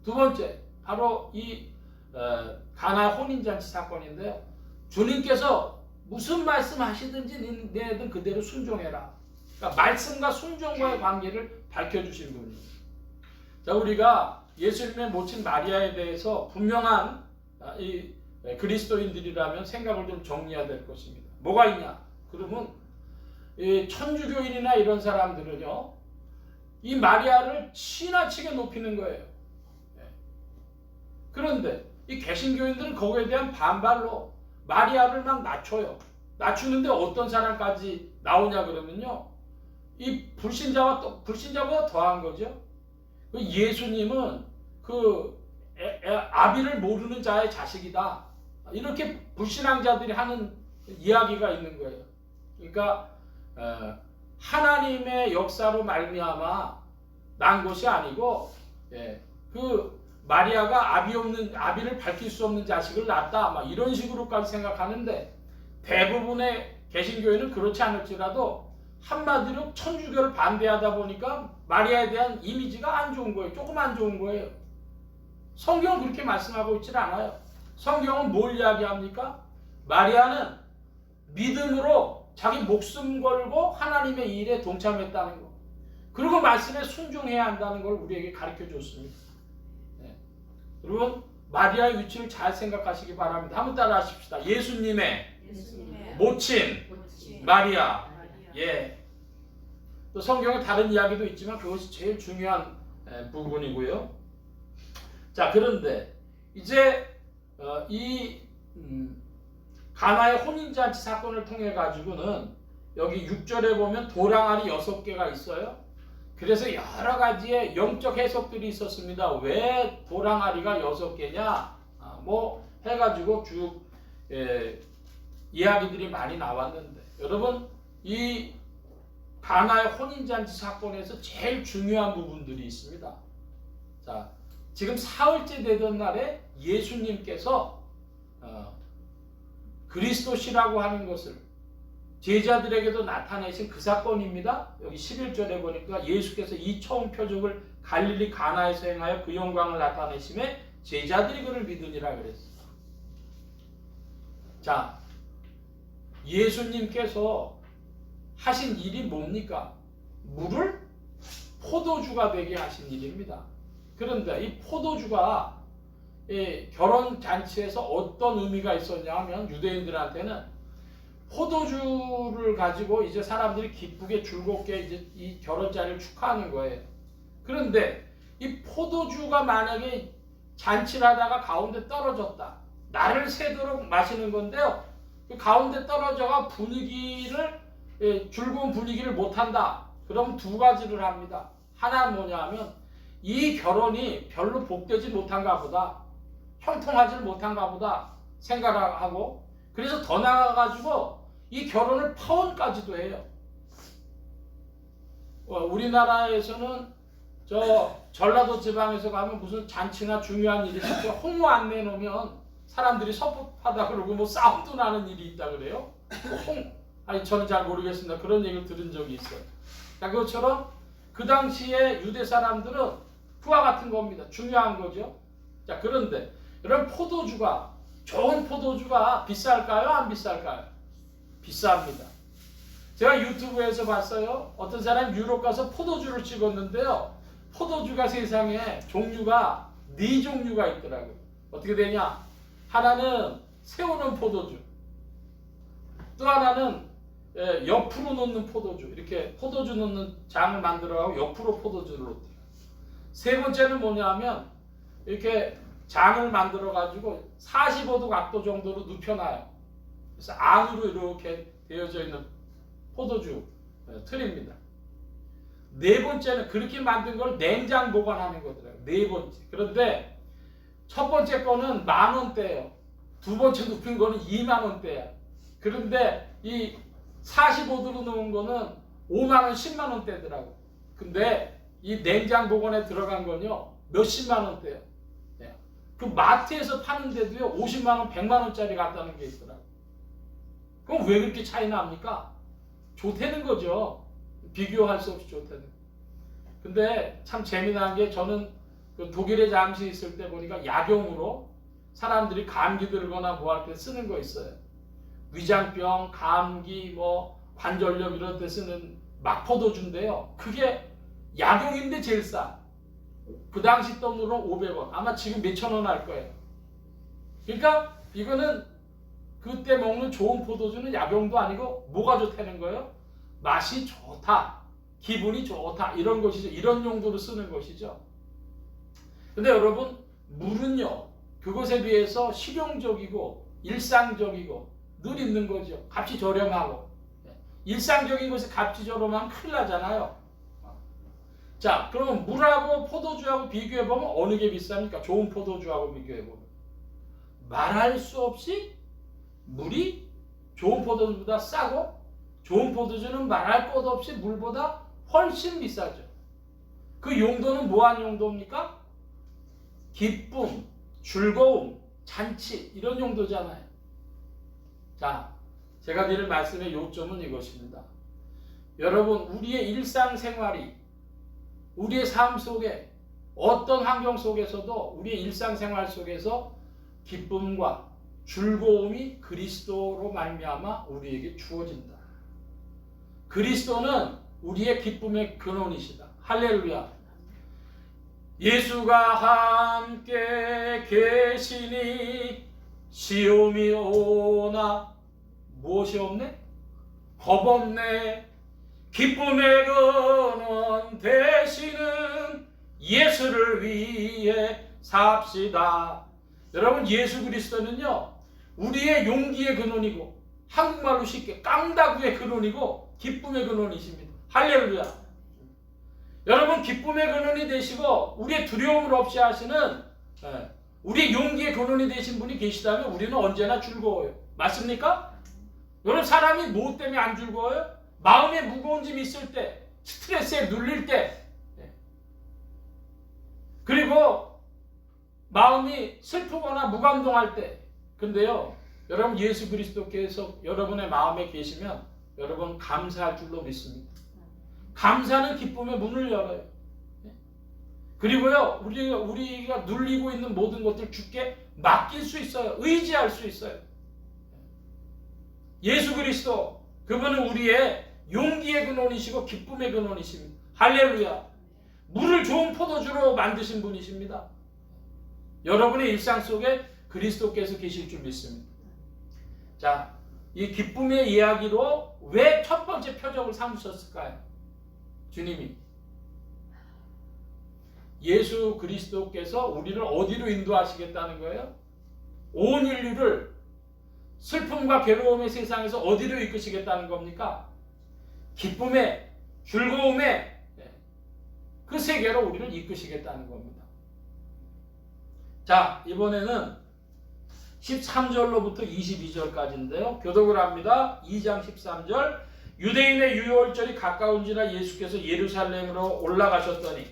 두 번째, 바로 이 가나 혼인잔치 사건인데요. 주님께서 무슨 말씀 하시든지 너희들 그대로 순종해라. 그러니까 말씀과 순종과의 관계를 밝혀주신 분이에요. 자, 우리가 예수님의 모친 마리아에 대해서 분명한 이 그리스도인들이라면 생각을 좀 정리해야 될 것입니다. 뭐가 있냐? 그러면 이 천주교인이나 이런 사람들은요, 이 마리아를 지나치게 높이는 거예요. 그런데 이 개신교인들은 거기에 대한 반발로 마리아를 막 낮춰요. 낮추는데 어떤 사람까지 나오냐 그러면요, 이 불신자보다 더한 거죠. 예수님은 아비를 모르는 자의 자식이다. 이렇게 불신앙자들이 하는 이야기가 있는 거예요. 그러니까 하나님의 역사로 말미암아 난 것이 아니고 그 마리아가 아비를 밝힐 수 없는 자식을 낳았다. 막 이런 식으로까지 생각하는데 대부분의 개신교회는 그렇지 않을지라도 한마디로 천주교를 반대하다 보니까 마리아에 대한 이미지가 안 좋은 거예요. 조금 안 좋은 거예요. 성경은 그렇게 말씀하고 있질 않아요. 성경은 뭘 이야기합니까? 마리아는 믿음으로 자기 목숨 걸고 하나님의 일에 동참했다는 거. 그리고 말씀에 순종해야 한다는 걸 우리에게 가르쳐 줬습니다. 여러분, 마리아의 위치를 잘 생각하시기 바랍니다. 한번 따라 하십시다. 예수님의 모친 마리아. 또 성경에 다른 이야기도 있지만 그것이 제일 중요한 부분이고요. 자, 그런데 이제 이 가나의 혼인잔치 사건을 통해 가지고는 여기 6절에 보면 도랑아리 6개가 있어요. 그래서 여러 가지의 영적 해석들이 있었습니다. 왜 도랑아리가 6개냐? 뭐 해가지고 쭉 이야기들이 많이 나왔는데, 여러분, 이 가나의 혼인잔치 사건에서 제일 중요한 부분들이 있습니다. 자, 지금 사흘째 되던 날에 예수님께서 그리스도시라고 하는 것을 제자들에게도 나타내신 그 사건입니다. 여기 11절에 보니까 예수께서 이 처음 표적을 갈릴리 가나에서 행하여 그 영광을 나타내심에 제자들이 그를 믿으니라 그랬어요. 자, 예수님께서 하신 일이 뭡니까? 물을 포도주가 되게 하신 일입니다. 그런데 이 포도주가 결혼 잔치에서 어떤 의미가 있었냐 하면 유대인들한테는 포도주를 가지고 이제 사람들이 기쁘게 즐겁게 이제 이 결혼 자리를 축하하는 거예요. 그런데 이 포도주가 만약에 잔치를 하다가 가운데 떨어졌다. 날을 새도록 마시는 건데요. 그 가운데 떨어져가 분위기를 즐거운 분위기를 못한다. 그럼 두 가지를 합니다. 하나는 뭐냐 하면 이 결혼이 별로 복되지 못한가 보다. 형통하지 못한가 보다 생각을 하고 그래서 더 나아가가지고 이 결혼을 파혼까지도 해요. 우리나라에서는 저 전라도 지방에서 가면 무슨 잔치나 중요한 일이 있을 때 홍보 안 내놓으면 사람들이 섭섭하다 그러고 뭐 싸움도 나는 일이 있다 그래요. 아니 저는 잘 모르겠습니다. 그런 얘기를 들은 적이 있어요. 그러니까 그것처럼 그 당시에 유대 사람들은 그와 같은 겁니다. 중요한 거죠. 자, 그런데 이런 포도주가 좋은 포도주가 비쌀까요? 안 비쌀까요? 비쌉니다. 제가 유튜브에서 봤어요. 어떤 사람이 유럽 가서 포도주를 찍었는데요. 포도주가 세상에 종류가 4종류가 있더라고요. 어떻게 되냐? 하나는 세우는 포도주, 또 하나는 옆으로 놓는 포도주, 이렇게 포도주 놓는 장을 만들어가고 옆으로 포도주를 놓더라고요. 세 번째는 뭐냐면 이렇게 장을 만들어가지고 45도 각도 정도로 눕혀놔요. 그래서 안으로 이렇게 되어져 있는 포도주 틀입니다. 네 번째는 그렇게 만든 걸 냉장 보관하는 거더라고요. 네 번째. 그런데 첫 번째 거는 10,000원대예요. 두 번째 눕힌 거는 20,000원대야. 그런데 이 45도로 놓은 거는 50,000원, 100,000원대더라고. 근데 이 냉장 보관에 들어간 건요 몇십만 원대예요. 그 마트에서 파는데도요 50만원, 100만원짜리 같다는 게 있더라고. 그럼 왜 그렇게 차이 납니까? 좋다는 거죠. 비교할 수 없이 좋다는. 근데 참 재미난 게 저는 그 독일에 잠시 있을 때 보니까 약용으로 사람들이 감기 들거나 뭐 할 때 쓰는 거 있어요. 위장병, 감기, 뭐 관절염 이런 데 쓰는 막포도주인데요. 그게 약용인데 제일 싸. 그 당시 돈으로 500원. 아마 지금 몇천 원 할 거예요. 그러니까 이거는 그때 먹는 좋은 포도주는 약용도 아니고 뭐가 좋다는 거예요? 맛이 좋다. 기분이 좋다. 이런 것이죠. 이런 용도로 쓰는 것이죠. 근데 여러분 물은요. 그것에 비해서 실용적이고 일상적이고 늘 있는 거죠. 값이 저렴하고. 일상적인 것에 값이 저렴하면 큰일 나잖아요. 자, 그러면 물하고 포도주하고 비교해보면 어느 게 비쌉니까? 좋은 포도주하고 비교해보면. 말할 수 없이 물이 좋은 포도주보다 싸고 좋은 포도주는 말할 것 없이 물보다 훨씬 비싸죠. 그 용도는 뭐한 용도입니까? 기쁨, 즐거움, 잔치 이런 용도잖아요. 자, 제가 드릴 말씀의 요점은 이것입니다. 여러분 우리의 일상생활이 우리의 삶 속에 어떤 환경 속에서도 우리의 일상생활 속에서 기쁨과 즐거움이 그리스도로 말미암아 우리에게 주어진다. 그리스도는 우리의 기쁨의 근원이시다. 할렐루야. 예수가 함께 계시니 시험이 오나 무엇이 없네? 겁 없네. 기쁨의 근원 되시는 예수를 위해 삽시다. 여러분 예수 그리스도는요 우리의 용기의 근원이고 한국말로 쉽게 깡다구의 근원이고 기쁨의 근원이십니다. 할렐루야. 여러분 기쁨의 근원이 되시고 우리의 두려움을 없이 하시는 우리의 용기의 근원이 되신 분이 계시다면 우리는 언제나 즐거워요. 맞습니까? 여러분 사람이 뭐 때문에 안 즐거워요? 마음에 무거운 짐이 있을 때, 스트레스에 눌릴 때, 그리고 마음이 슬프거나 무감동할 때. 근데요, 여러분 예수 그리스도께서 여러분의 마음에 계시면 여러분 감사할 줄로 믿습니다. 감사는 기쁨의 문을 열어요. 그리고요, 우리가 눌리고 있는 모든 것들 주께 맡길 수 있어요. 의지할 수 있어요. 예수 그리스도, 그분은 우리의 용기의 근원이시고 기쁨의 근원이십니다. 할렐루야. 물을 좋은 포도주로 만드신 분이십니다. 여러분의 일상 속에 그리스도께서 계실 줄 믿습니다. 자, 이 기쁨의 이야기로 왜 첫 번째 표적을 삼으셨을까요? 주님이 예수 그리스도께서 우리를 어디로 인도하시겠다는 거예요? 온 인류를 슬픔과 괴로움의 세상에서 어디로 이끄시겠다는 겁니까? 기쁨의, 즐거움의 그 세계로 우리를 이끄시겠다는 겁니다. 자, 이번에는 13절로부터 22절까지인데요. 교독을 합니다. 2장 13절. 유대인의 유월절이 가까운지라 예수께서 예루살렘으로 올라가셨더니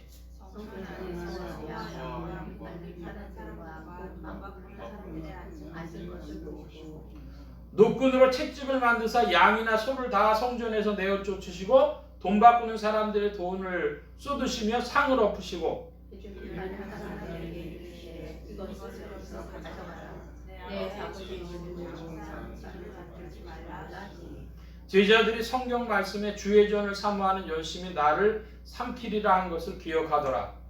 노끈으로 채찍을 만드사 양이나 소를 다 성전에서 내어 쫓으시고 돈 바꾸는 사람들의 돈을 쏟으시며 상을 엎으시고 제자들이 성경 말씀에 주의 전을 사모하는 열심히 나를 삼키리라 한 것을 기억하더라.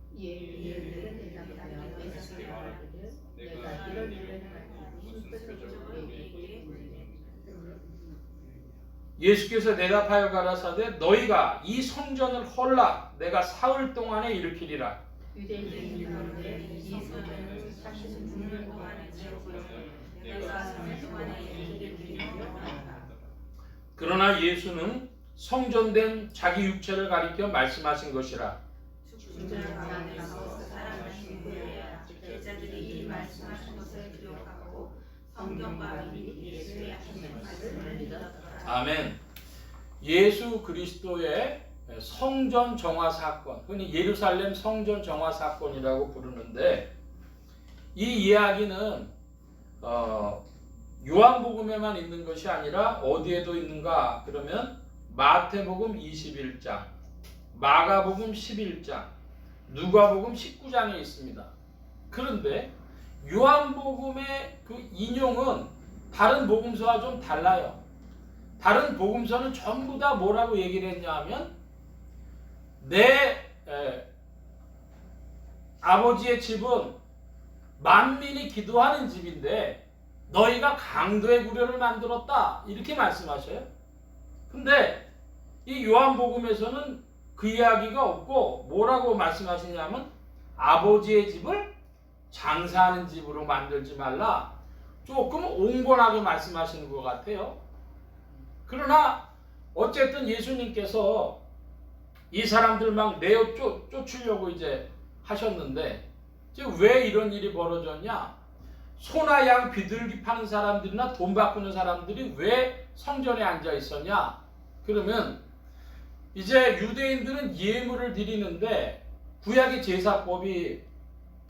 예수께서 대답하여 가라사대 너희가 이 성전을 헐라 내가 사흘 동안에 일으키리라. 그러나 예수는 성전된 자기 육체를 가리켜 말씀하신 것이라. 제자들이 이 말씀하신 것을 기억하고 성경과 예수의 하신 말씀을 믿었더라. 아멘. 예수 그리스도의 성전 정화 사건, 흔히 예루살렘 성전 정화 사건이라고 부르는데 이 이야기는 요한복음에만 있는 것이 아니라 어디에도 있는가? 그러면 마태복음 21장, 마가복음 11장, 누가복음 19장에 있습니다. 그런데 요한복음의 그 인용은 다른 복음서와 좀 달라요. 다른 복음서는 전부 다 뭐라고 얘기를 했냐 하면 내 아버지의 집은 만민이 기도하는 집인데 너희가 강도의 구려를 만들었다 이렇게 말씀하셔요. 근데 이 요한복음에서는 그 이야기가 없고 뭐라고 말씀하시냐면 아버지의 집을 장사하는 집으로 만들지 말라. 조금 온건하게 말씀하시는 것 같아요. 그러나 어쨌든 예수님께서 이 사람들 막 내어 쫓으려고 이제 하셨는데 왜 이런 일이 벌어졌냐? 소나 양 비둘기 파는 사람들이나 돈 바꾸는 사람들이 왜 성전에 앉아 있었냐? 그러면 이제 유대인들은 예물을 드리는데 구약의 제사법이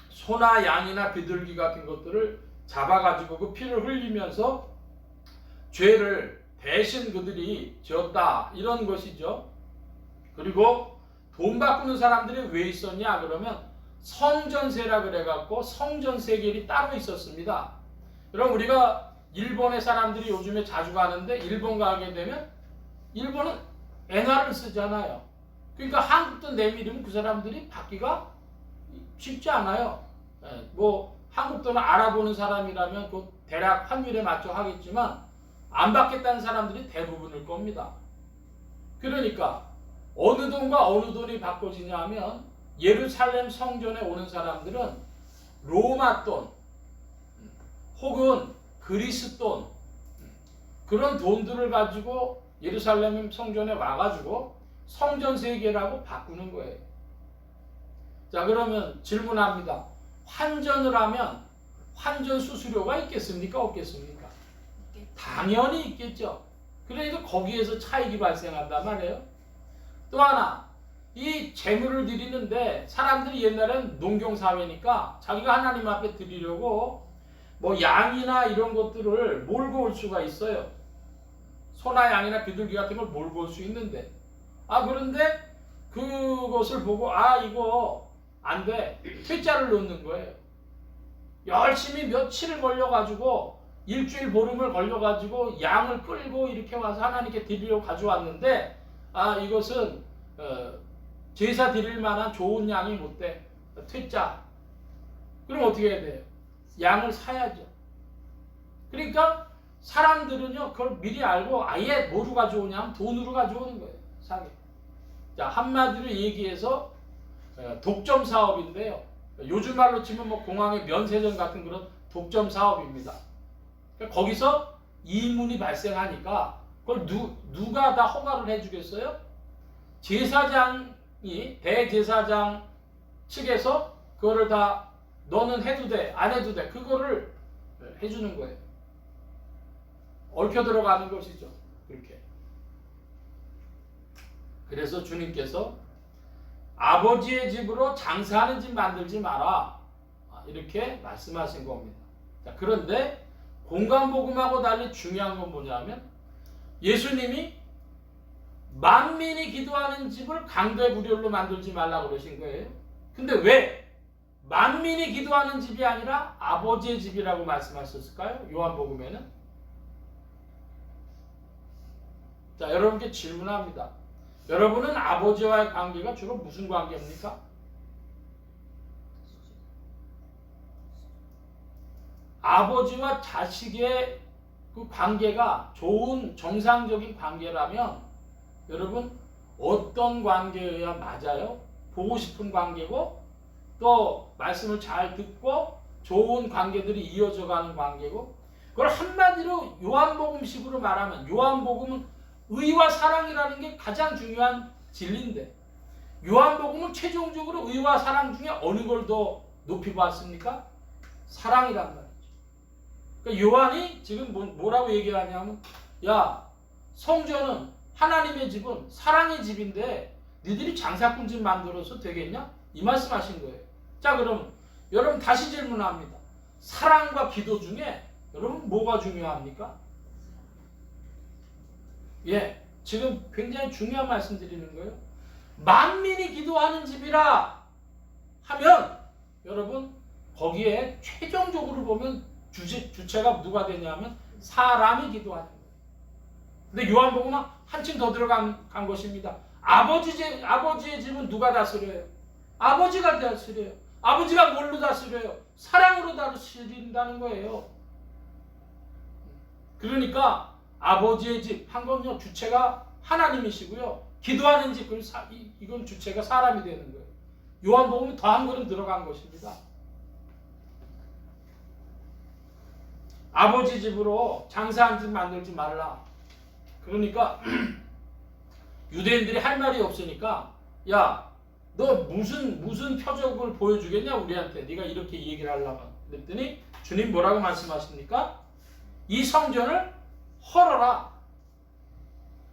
소나 양이나 비둘기 같은 것들을 잡아가지고 그 피를 흘리면서 죄를 대신 그들이 지었다 이런 것이죠. 그리고 돈 바꾸는 사람들이 왜 있었냐 그러면 성전세라 그래갖고 성전세겔이 따로 있었습니다. 그럼 우리가 일본의 사람들이 요즘에 자주 가는데 일본 가게 되면 일본은 엔화를 쓰잖아요. 그러니까 한국 돈 내밀으면 그 사람들이 받기가 쉽지 않아요. 뭐 한국 돈을 알아보는 사람이라면 그 대략 환율에 맞춰 하겠지만 안 받겠다는 사람들이 대부분일 겁니다. 그러니까 어느 돈과 어느 돈이 바꿔지냐 하면 예루살렘 성전에 오는 사람들은 로마 돈 혹은 그리스 돈 그런 돈들을 가지고 예루살렘 성전에 와가지고 성전 세계라고 바꾸는 거예요. 자, 그러면 질문합니다. 환전을 하면 환전 수수료가 있겠습니까? 없겠습니까? 당연히 있겠죠. 그러니까 거기에서 차익이 발생한단 말이에요. 또 하나, 이 재물을 드리는데 사람들이 옛날엔 농경사회니까 자기가 하나님 앞에 드리려고 뭐 양이나 이런 것들을 몰고 올 수가 있어요. 소나 양이나 비둘기 같은 걸 몰고 올 수 있는데 그런데 그것을 보고 이거 안 돼. 퇴짜를 넣는 거예요. 열심히 며칠을 걸려가지고 일주일 보름을 걸려가지고 양을 끌고 이렇게 와서 하나님께 드리려고 가져왔는데 이것은 제사 드릴 만한 좋은 양이 못 돼. 퇴짜. 그럼 어떻게 해야 돼요? 양을 사야죠. 그러니까 사람들은요 그걸 미리 알고 아예 뭐로 가져오냐면 돈으로 가져오는 거예요. 사게. 자, 한마디로 얘기해서 독점 사업인데요. 요즘 말로 치면 뭐 공항의 면세점 같은 그런 독점 사업입니다. 그러니까 거기서 이문이 발생하니까 그걸 누가 다 허가를 해주겠어요? 제사장이 대제사장 측에서 그거를 다 너는 해도 돼, 안 해도 돼, 그거를 해주는 거예요. 얽혀 들어가는 것이죠. 그렇게. 그래서 주님께서 아버지의 집으로 장사하는 집 만들지 마라, 이렇게 말씀하신 겁니다. 자, 그런데 공간복음하고 달리 중요한 건 뭐냐면 예수님이 만민이 기도하는 집을 강대구렬로 만들지 말라고 그러신 거예요. 근데 왜 만민이 기도하는 집이 아니라 아버지의 집이라고 말씀하셨을까요? 요한복음에는. 자, 여러분께 질문합니다. 여러분은 아버지와의 관계가 주로 무슨 관계입니까? 아버지와 자식의 그 관계가 좋은 정상적인 관계라면 여러분 어떤 관계여야 맞아요? 보고 싶은 관계고 또 말씀을 잘 듣고 좋은 관계들이 이어져 가는 관계고, 그걸 한마디로 요한복음식으로 말하면 요한복음은 의와 사랑이라는 게 가장 중요한 진리인데 요한복음은 최종적으로 의와 사랑 중에 어느 걸 더 높이 봤습니까? 사랑이란 말이죠. 그러니까 요한이 지금 뭐라고 얘기하냐면 야, 성전은 하나님의 집은 사랑의 집인데 니들이 장사꾼 집 만들어서 되겠냐? 이 말씀하신 거예요. 자, 그럼 여러분 다시 질문합니다. 사랑과 기도 중에 여러분 뭐가 중요합니까? 예, 지금 굉장히 중요한 말씀 드리는 거예요. 만민이 기도하는 집이라 하면 여러분 거기에 최종적으로 보면 주체가 누가 되냐면 사람이 기도하는 거예요. 근데 요한복음은 한층 더 들어간 것입니다. 아버지의 집은 누가 다스려요? 아버지가 다스려요. 아버지가 뭘로 다스려요? 사랑으로 다스린다는 거예요. 그러니까 아버지의 집 한 건요 주체가 하나님이시고요. 기도하는 집 이건 주체가 사람이 되는 거예요. 요한복음이 더 한 걸음 들어간 것입니다. 아버지 집으로 장사한 집 만들지 말라. 그러니까 유대인들이 할 말이 없으니까 야, 너 무슨 표적을 보여주겠냐 우리한테, 네가 이렇게 얘기를 하려면. 그랬더니 주님 뭐라고 말씀하십니까? 이 성전을 헐어라.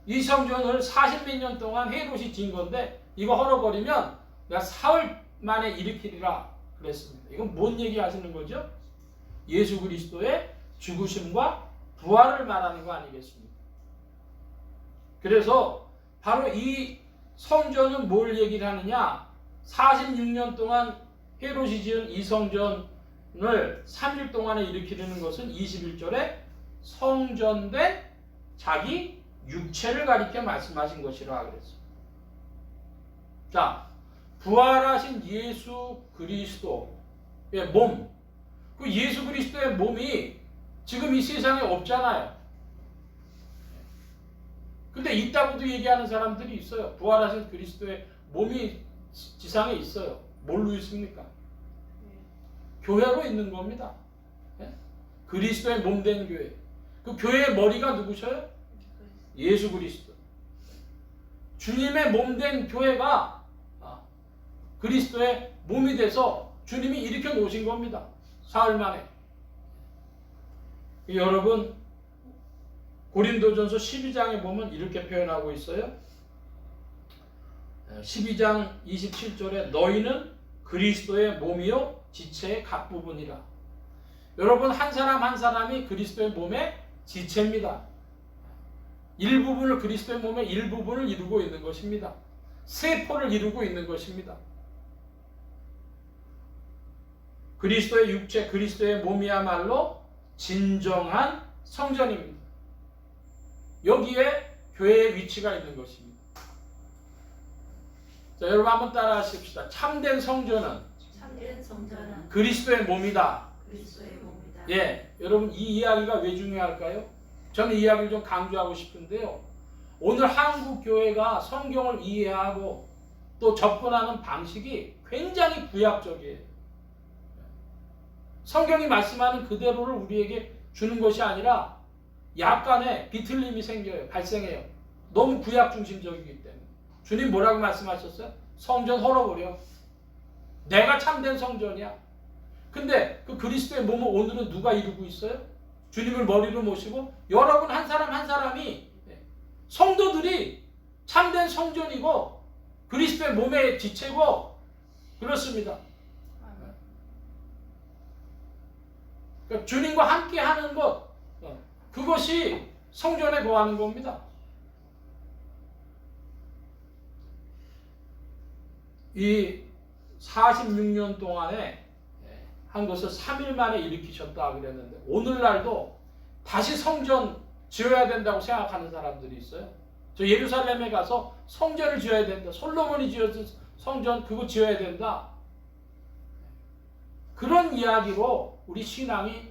이 성전을 40몇 년 동안 헤롯이 지은 건데 이거 헐어버리면 내가 사흘 만에 일으키리라 그랬습니다. 이건 뭔 얘기 하시는 거죠? 예수 그리스도의 죽으심과 부활을 말하는 거 아니겠습니까? 그래서 바로 이 성전은 뭘 얘기를 하느냐? 46년 동안 헤롯이 지은 이 성전을 3일 동안에 일으키려는 것은 21절에 성전된 자기 육체를 가리켜 말씀하신 것이라 그랬어요. 자, 부활하신 예수 그리스도의 몸, 그 예수 그리스도의 몸이 지금 이 세상에 없잖아요. 근데 있다고도 얘기하는 사람들이 있어요. 부활하신 그리스도의 몸이 지상에 있어요. 뭘로 있습니까? 교회로 있는 겁니다. 그리스도의 몸된 교회. 그 교회의 머리가 누구셔요? 예수 그리스도. 주님의 몸된 교회가 그리스도의 몸이 돼서 주님이 일으켜 놓으신 겁니다. 사흘 만에. 여러분 고린도전서 12장에 보면 이렇게 표현하고 있어요. 12장 27절에 너희는 그리스도의 몸이요 지체의 각 부분이라. 여러분 한 사람 한 사람이 그리스도의 몸의 지체입니다. 일부분을 그리스도의 몸의 일부분을 이루고 있는 것입니다. 세포를 이루고 있는 것입니다. 그리스도의 육체, 그리스도의 몸이야말로 진정한 성전입니다. 여기에 교회의 위치가 있는 것입니다. 자, 여러분 한번 따라 하십시다. 참된 성전은 그리스도의 몸이다. 그리스도의 몸이다. 예, 여러분 이 이야기가 왜 중요할까요? 저는 이 이야기를 좀 강조하고 싶은데요. 오늘 한국 교회가 성경을 이해하고 또 접근하는 방식이 굉장히 구약적이에요. 성경이 말씀하는 그대로를 우리에게 주는 것이 아니라 약간의 비틀림이 발생해요. 너무 구약 중심적이기 때문에. 주님 뭐라고 말씀하셨어요? 성전 헐어버려. 내가 참된 성전이야. 근데 그 그리스도의 몸을 오늘은 누가 이루고 있어요? 주님을 머리로 모시고 여러분 한 사람 한 사람이 성도들이 참된 성전이고 그리스도의 몸의 지체고 그렇습니다. 그러니까 주님과 함께 하는 것, 그것이 성전에 거하는 겁니다. 이 46년 동안에 한 것을 3일 만에 일으키셨다 그랬는데 오늘날도 다시 성전 지어야 된다고 생각하는 사람들이 있어요. 저 예루살렘에 가서 성전을 지어야 된다. 솔로몬이 지었던 성전 그거 지어야 된다. 그런 이야기로 우리 신앙이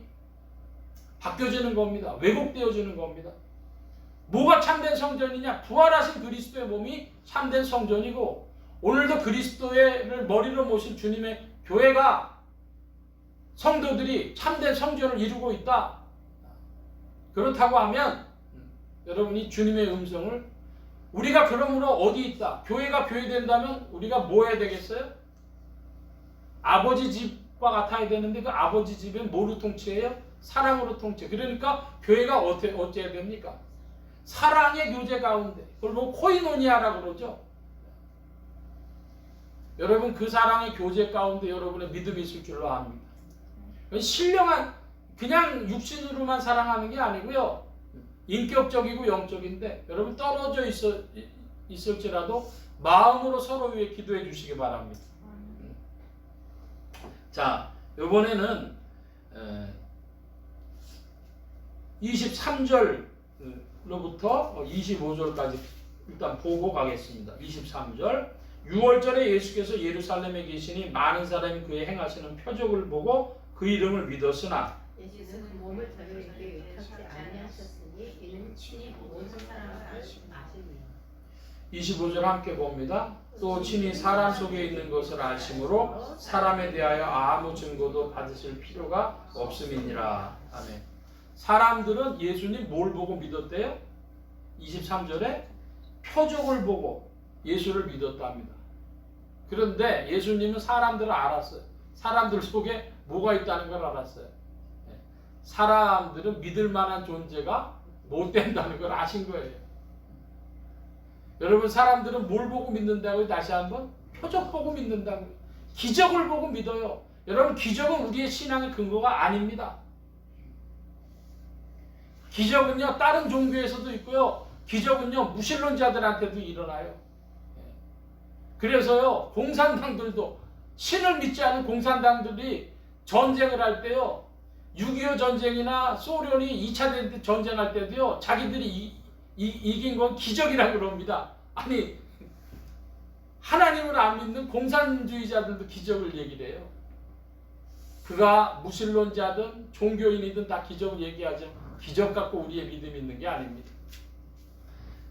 바뀌어지는 겁니다. 왜곡되어지는 겁니다. 뭐가 참된 성전이냐? 부활하신 그리스도의 몸이 참된 성전이고 오늘도 그리스도를 머리로 모신 주님의 교회가 성도들이 참된 성전을 이루고 있다. 그렇다고 하면 여러분이 주님의 음성을 우리가 그러므로 어디 있다? 교회가 교회 된다면 우리가 뭐 해야 되겠어요? 아버지 집과 같아야 되는데 그 아버지 집은 뭐로 통치해요? 사랑으로 통치. 그러니까 교회가 어째야 됩니까? 사랑의 교제 가운데. 그걸 뭐 코이노니아라고 그러죠. 여러분 그 사랑의 교제 가운데 여러분의 믿음이 있을 줄로 압니다. 신령한 그냥 육신으로만 사랑하는 게 아니고요. 인격적이고 영적인데 여러분 떨어져 있을지라도 마음으로 서로 위해 기도해 주시기 바랍니다. 자, 이번에는 23절로부터 25절까지 일단 보고 가겠습니다. 23절 6월절에 예수께서 예루살렘에 계시니 많은 사람이 그의 행하시는 표적을 보고 그 이름을 믿었으나 예수는 몸을 저희에게 의탁지 아니하셨으니 이는 친히 모든 사람을 아시니 25절 함께 봅니다. 또 친히 사람 속에 있는 것을 아심으로 사람에 대하여 아무 증거도 받으실 필요가 없음이니라. 아멘. 사람들은 예수님 뭘 보고 믿었대요? 23절에 표적을 보고 예수를 믿었답니다. 그런데 예수님은 사람들을 알았어요. 사람들 속에 뭐가 있다는 걸 알았어요. 사람들은 믿을 만한 존재가 못 된다는 걸 아신 거예요. 여러분 사람들은 뭘 보고 믿는다고요? 다시 한번 표적 보고 믿는다고요. 기적을 보고 믿어요. 여러분 기적은 우리의 신앙의 근거가 아닙니다. 기적은요 다른 종교에서도 있고요. 기적은요 무신론자들한테도 일어나요. 그래서요 공산당들도 신을 믿지 않은 공산당들이 전쟁을 할 때요 6.25 전쟁이나 소련이 2차 전쟁할 때도요 자기들이 이긴 건 기적이라고 그럽니다. 아니 하나님을 안 믿는 공산주의자들도 기적을 얘기를 해요. 그가 무신론자든 종교인이든 다 기적을 얘기하죠. 기적 갖고 우리의 믿음이 있는 게 아닙니다.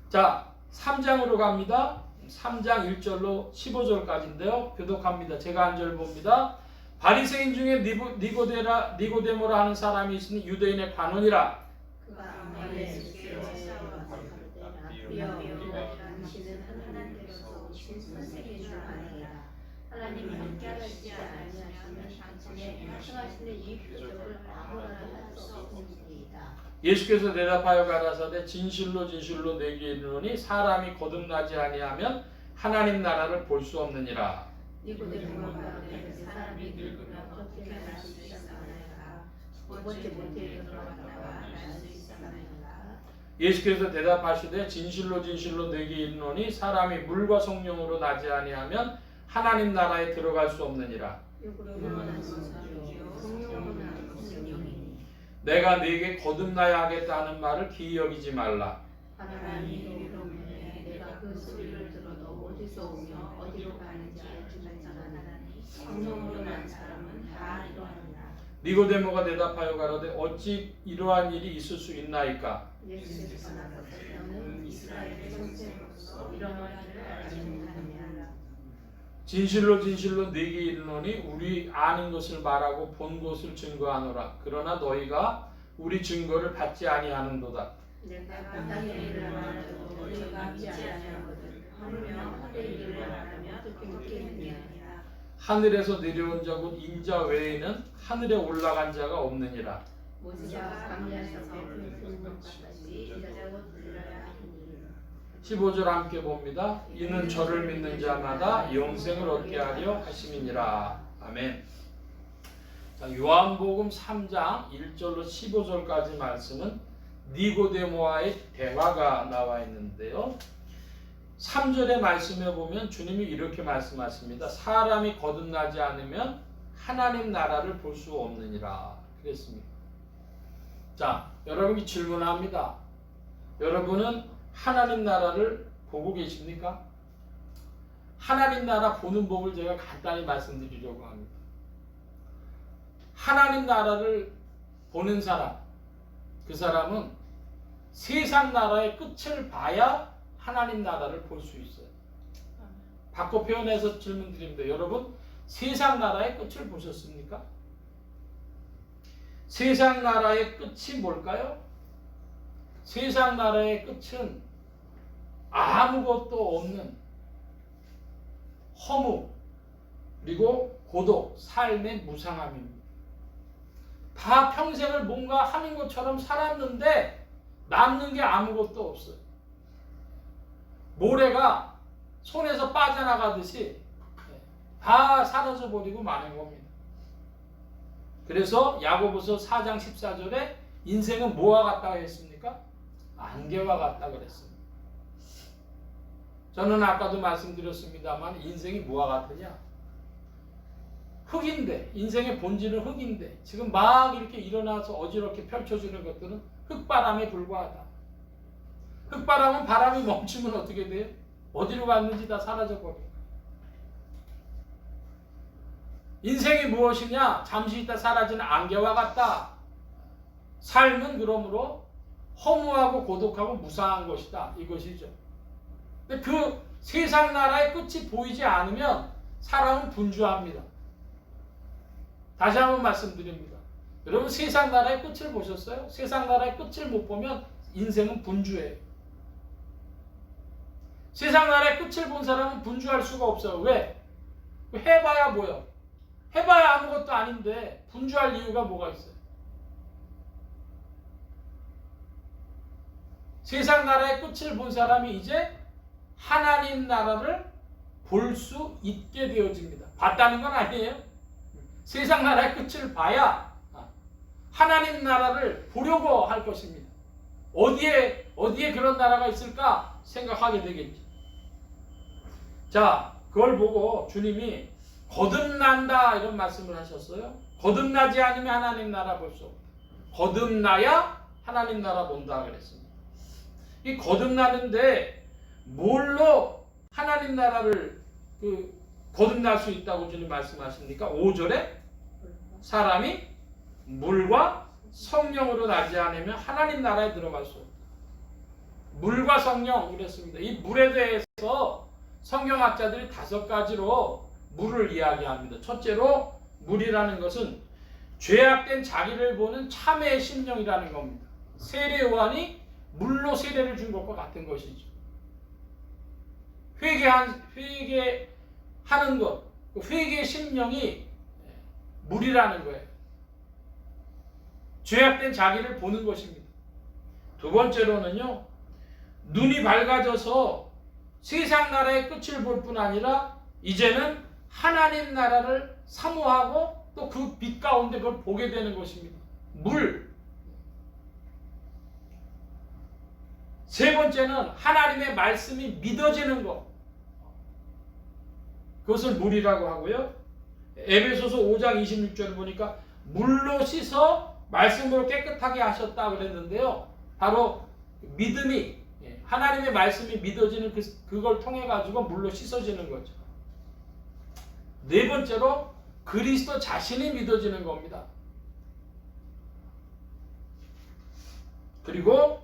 자 3장으로 갑니다. 3장 1절로 15절까지인데요. 교독합니다. 제가 한 절 봅니다. 바리새인 중에 니고데모라 하는 사람이 있으니 유대인의 관원이라. 그가 예수께로 당신은 하나님께서 오신 선생인 줄 아니라 하나님이 함께하시지 아니하시면 당신의 말씀하시는 이 표적을 아무나 할 수 없습니다. 예수께서 대답하여 가라사대 진실로 진실로 내게 이르노니 사람이 거듭나지 아니하면 하나님 나라를 볼 수 없느니라. 니고데모가 가로되 사람이 늙으면 어떻게 날 수 있사오나이까 두 번째 모태에 들어갔다가 날 수 있사오나이까. 예수께서 대답하시되 진실로 진실로 내게 이르노니 사람이 물과 성령으로 나지 아니하면 하나님 나라에 들어갈 수 없느니라. 영원한 성령이요 성령은 무슨 영이니 내가 네게 거듭나야 하겠다는 말을 기여기지 말라. 하나님이 이르노니 내가 그 소리를 들어도 어디서 오며 어디로 가는지 알지 못하나니 성령으로 난 사람은 다 이러하니라. 니고데모가 대답하여 가로되 어찌 이러한 일이 있을 수 있나이까? 예수께서 나서서 너는 이스라엘의 선생으로서 이런 말을 알지 못하느냐. 진실로 진실로 네게 이르노니 우리 아는 것을 말하고 본 것을 증거하노라. 그러나 너희가 우리 증거를 받지 아니하는도다. 내가 땅의 일을 말하여도 너희가 믿지 아니하거든. 하물며 하늘의 일을 말하며 듣겠느니라. 하늘에서 내려온 자 곧 인자 외에는 하늘에 올라간 자가 없느니라. 모세가 광야에서 부르는 것 같이 인자고 들으라 하니. 15절 함께 봅니다. 이는 저를 믿는 자마다 영생을 얻게 하려 하심이니라. 아멘. 자, 요한복음 3장 1절로 15절까지 말씀은 니고데모와의 대화가 나와 있는데요. 3절의 말씀에 보면 주님이 이렇게 말씀하십니다. 사람이 거듭나지 않으면 하나님 나라를 볼 수 없느니라 그랬습니다. 자, 여러분이 질문합니다. 여러분은 하나님 나라를 보고 계십니까? 하나님 나라 보는 법을 제가 간단히 말씀드리려고 합니다. 하나님 나라를 보는 사람, 그 사람은 세상 나라의 끝을 봐야 하나님 나라를 볼 수 있어요. 바꿔 표현해서 질문 드립니다. 여러분, 세상 나라의 끝을 보셨습니까? 세상 나라의 끝이 뭘까요? 세상 나라의 끝은 아무것도 없는 허무, 그리고 고독, 삶의 무상함입니다. 다 평생을 뭔가 하는 것처럼 살았는데 남는 게 아무것도 없어요. 모래가 손에서 빠져나가듯이 다 사라져 버리고 마는 겁니다. 그래서 야고보서 4장 14절에 인생은 뭐와 같다 했습니까? 안개와 같다 그랬습니다. 저는 아까도 말씀드렸습니다만 인생이 뭐와 같으냐? 흙인데, 인생의 본질은 흙인데 지금 막 이렇게 일어나서 어지럽게 펼쳐지는 것들은 흙바람에 불과하다. 흙바람은 바람이 멈추면 어떻게 돼요? 어디로 갔는지 다 사라져 버려요. 인생이 무엇이냐? 잠시 있다 사라지는 안개와 같다. 삶은 그러므로 허무하고 고독하고 무상한 것이다. 이것이죠. 근데 그 세상 나라의 끝이 보이지 않으면 사람은 분주합니다. 다시 한번 말씀드립니다. 여러분, 세상 나라의 끝을 보셨어요? 세상 나라의 끝을 못 보면 인생은 분주해요. 세상 나라의 끝을 본 사람은 분주할 수가 없어요. 왜? 해봐야 뭐요? 해봐야 아무것도 아닌데 분주할 이유가 뭐가 있어요? 세상 나라의 끝을 본 사람이 이제 하나님 나라를 볼 수 있게 되어집니다. 봤다는 건 아니에요. 세상 나라의 끝을 봐야 하나님 나라를 보려고 할 것입니다. 어디에 그런 나라가 있을까 생각하게 되겠죠. 자, 그걸 보고 주님이 거듭난다 이런 말씀을 하셨어요. 거듭나지 않으면 하나님 나라 볼 수 없다. 거듭나야 하나님 나라 본다 그랬습니다. 이 거듭나는데 뭘로 하나님 나라를 거듭날 수 있다고 주님 말씀하십니까? 5절에 사람이 물과 성령으로 나지 않으면 하나님 나라에 들어갈 수 없다. 물과 성령 그랬습니다. 이 물에 대해서 성경학자들이 5가지로 물을 이야기합니다. 첫째로 물이라는 것은 죄악된 자기를 보는 참회의 심령이라는 겁니다. 세례 요한이 물로 세례를 준 것과 같은 것이죠. 회개하는 것, 회개의 심령이 물이라는 거예요. 죄악된 자기를 보는 것입니다. 두 번째로는요, 눈이 밝아져서 세상 나라의 끝을 볼 뿐 아니라 이제는 하나님 나라를 사모하고 또 그 빛 가운데 그걸 보게 되는 것입니다. 물. 세 번째는 하나님의 말씀이 믿어지는 것. 그것을 물이라고 하고요. 에베소서 5장 26절을 보니까 물로 씻어 말씀으로 깨끗하게 하셨다 그랬는데요. 바로 믿음이, 하나님의 말씀이 믿어지는 그걸 통해 가지고 물로 씻어지는 거죠. 네 번째로 그리스도 자신이 믿어지는 겁니다. 그리고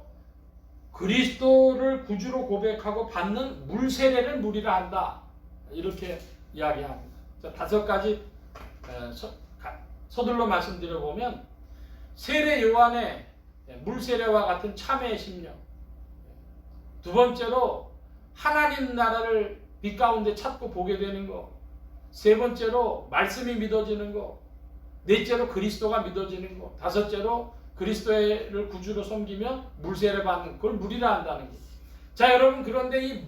그리스도를 구주로 고백하고 받는 물 세례를 물이라 한다. 이렇게 이야기합니다. 자, 5가지 서둘러 말씀드려보면, 세례 요한의 물 세례와 같은 참회의 심령, 두 번째로 하나님 나라를 빛 가운데 찾고 보게 되는 거, 세 번째로 말씀이 믿어지는 거, 넷째로 그리스도가 믿어지는 거, 다섯째로 그리스도를 구주로 섬기며 물 세례 받는, 그걸 물이라 한다는 거예요. 자, 여러분, 그런데 이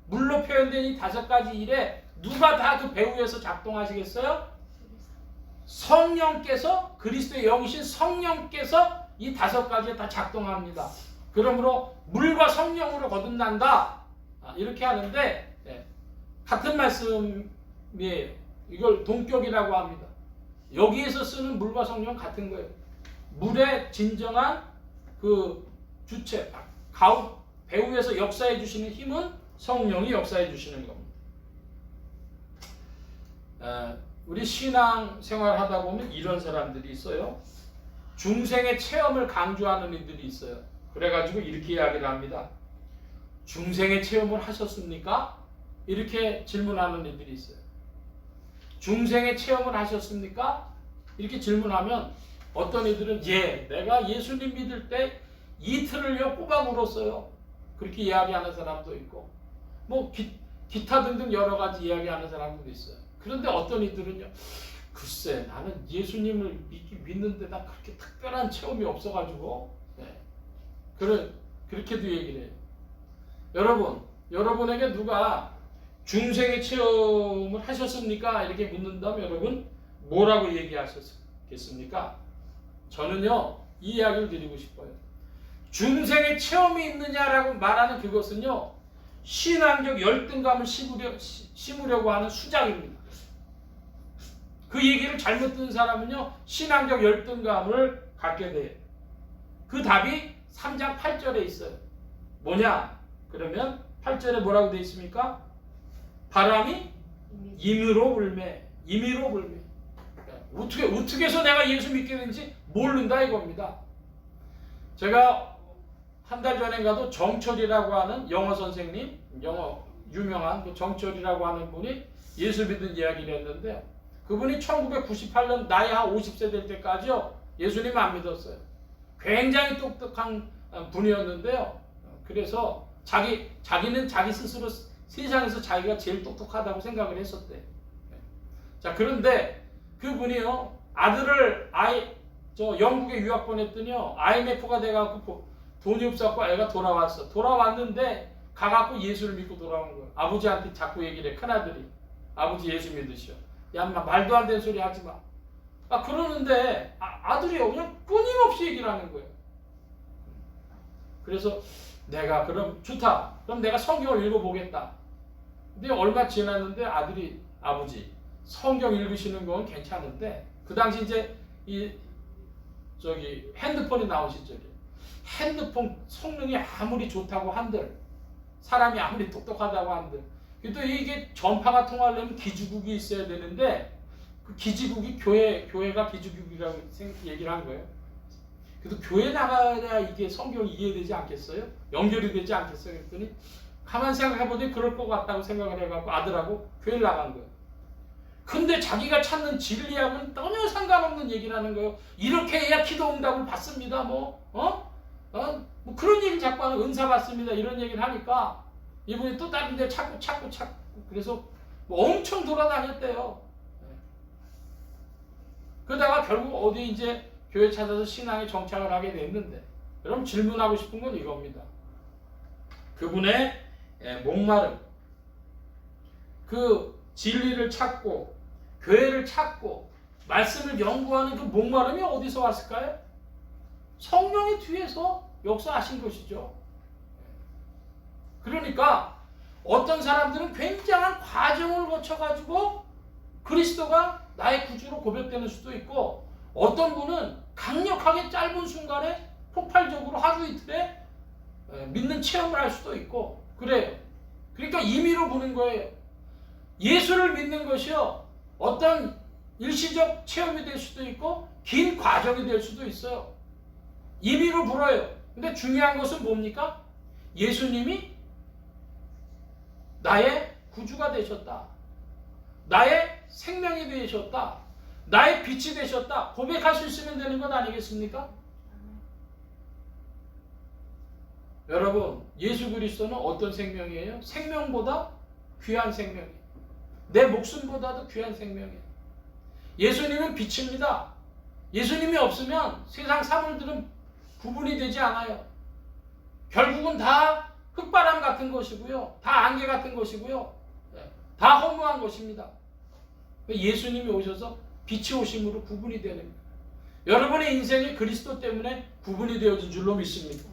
물로 표현된 이 5가지 일에 누가 다 그 배후에서 작동하시겠어요? 성령께서, 그리스도의 영이신 성령께서 이 5가지에 다 작동합니다. 그러므로 물과 성령으로 거듭난다, 이렇게 하는데, 같은 말씀이에요. 이걸 동격이라고 합니다. 여기에서 쓰는 물과 성령은 같은 거예요. 물의 진정한 그 주체, 배후에서 역사해 주시는 힘은 성령이 역사해 주시는 겁니다. 우리 신앙 생활 하다 보면 이런 사람들이 있어요. 중생의 체험을 강조하는 이들이 있어요. 그래가지고 이렇게 이야기를 합니다. 중생의 체험을 하셨습니까? 이렇게 질문하는 이들이 있어요. 중생의 체험을 하셨습니까? 이렇게 질문하면 어떤 이들은 내가 예수님 믿을 때 이틀을요 꼬박 울었어요. 그렇게 이야기하는 사람도 있고, 뭐 기타 등등 여러 가지 이야기하는 사람들도 있어요. 그런데 어떤 이들은요, 글쎄 나는 예수님을 믿는데 나 그렇게 특별한 체험이 없어가지고, 그렇게도 얘기를 해요. 여러분에게 누가 중생의 체험을 하셨습니까? 이렇게 묻는다면 여러분 뭐라고 얘기하셨겠습니까? 저는요 이 이야기를 드리고 싶어요. 중생의 체험이 있느냐라고 말하는 그것은요 신앙적 열등감을 심으려고 하는 수작입니다. 그 얘기를 잘못 듣는 사람은요 신앙적 열등감을 갖게 돼요. 그 답이 3장 8절에 있어요. 뭐냐? 그러면 8절에 뭐라고 되어 있습니까? 바람이 임의로 불매. 어떻게 해서 내가 예수 믿게 된지 모른다 이겁니다. 제가 한 달 전인가도 정철이라고 하는 영어 선생님, 영어 유명한 그 정철이라고 하는 분이 예수 믿은 이야기를 했는데, 그분이 1998년 나이 한 50세 될 때까지요 예수님 안 믿었어요. 굉장히 똑똑한 분이었는데요. 그래서 자기는 자기 스스로 세상에서 자기가 제일 똑똑하다고 생각을 했었대. 자, 그런데 그분이요 아들을 영국에 유학 보냈더니요 IMF가 돼갖고 돈이 없었고 애가 돌아왔어. 돌아왔는데 가갖고 예수를 믿고 돌아온 거예요. 아버지한테 자꾸 얘기를 해. 큰아들이 아버지 예수 믿으시오. 야 인마 말도 안 되는 소리 하지 마. 그러는데 아들이요 그냥 끊임없이 얘기를 하는 거예요. 그래서 내가 그럼 좋다. 그럼 내가 성경을 읽어보겠다. 근데 얼마 지났는데 아버지 성경 읽으시는 건 괜찮은데, 그 당시 이제 핸드폰이 나온 시절이에요. 핸드폰 성능이 아무리 좋다고 한들, 사람이 아무리 똑똑하다고 한들, 그래도 이게 전파가 통하려면 기지국이 있어야 되는데, 그 기지국이 교회가 기지국이라고 얘기를 한 거예요. 그래도 교회 나가야 이게 성경이 이해되지 않겠어요? 연결이 되지 않겠어요? 그랬더니 가만 생각해보니 그럴 것 같다고 생각을 해갖고 아들하고 교회를 나간 거예요. 근데 자기가 찾는 진리하고는 전혀 상관없는 얘기를 하는 거예요. 이렇게 해야 기도 응답을 받습니다. 뭐 그런 얘기를 자꾸 하는, 은사 받습니다. 이런 얘기를 하니까 이분이 또 다른 데 찾고 그래서 엄청 돌아다녔대요. 그러다가 결국 어디 이제 교회 찾아서 신앙에 정착을 하게 됐는데, 여러분 질문하고 싶은 건 이겁니다. 그분의 목마름, 그 진리를 찾고 교회를 찾고 말씀을 연구하는 그 목마름이 어디서 왔을까요? 성령이 뒤에서 역사하신 것이죠. 그러니까 어떤 사람들은 굉장한 과정을 거쳐가지고 그리스도가 나의 구주로 고백되는 수도 있고, 어떤 분은 강력하게 짧은 순간에 폭발적으로 하루 이틀에 믿는 체험을 할 수도 있고 그래요. 그러니까 임의로 보는 거예요. 예수를 믿는 것이요, 어떤 일시적 체험이 될 수도 있고 긴 과정이 될 수도 있어요. 임의로 불어요. 근데 중요한 것은 뭡니까? 예수님이 나의 구주가 되셨다, 나의 생명이 되셨다, 나의 빛이 되셨다 고백할 수 있으면 되는 것 아니겠습니까? 여러분, 예수 그리스도는 어떤 생명이에요? 생명보다 귀한 생명이에요. 내 목숨보다도 귀한 생명이에요. 예수님은 빛입니다. 예수님이 없으면 세상 사물들은 구분이 되지 않아요. 결국은 다 흙바람 같은 것이고요, 다 안개 같은 것이고요, 다 허무한 것입니다. 예수님이 오셔서 빛이 오심으로 구분이 되는 거예요. 여러분의 인생이 그리스도 때문에 구분이 되어진 줄로 믿습니다.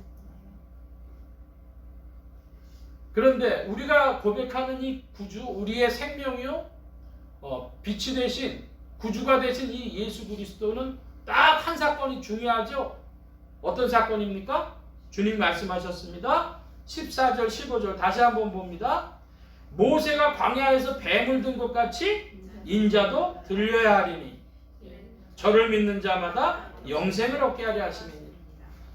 그런데 우리가 고백하는 이 구주, 우리의 생명이요, 빛이 되신 구주가 되신 이 예수 그리스도는 딱 한 사건이 중요하죠. 어떤 사건입니까? 주님 말씀하셨습니다. 14절 15절 다시 한번 봅니다. 모세가 광야에서 뱀을 든 것 같이 인자도 들려야 하리니 저를 믿는 자마다 영생을 얻게 하려 하시니.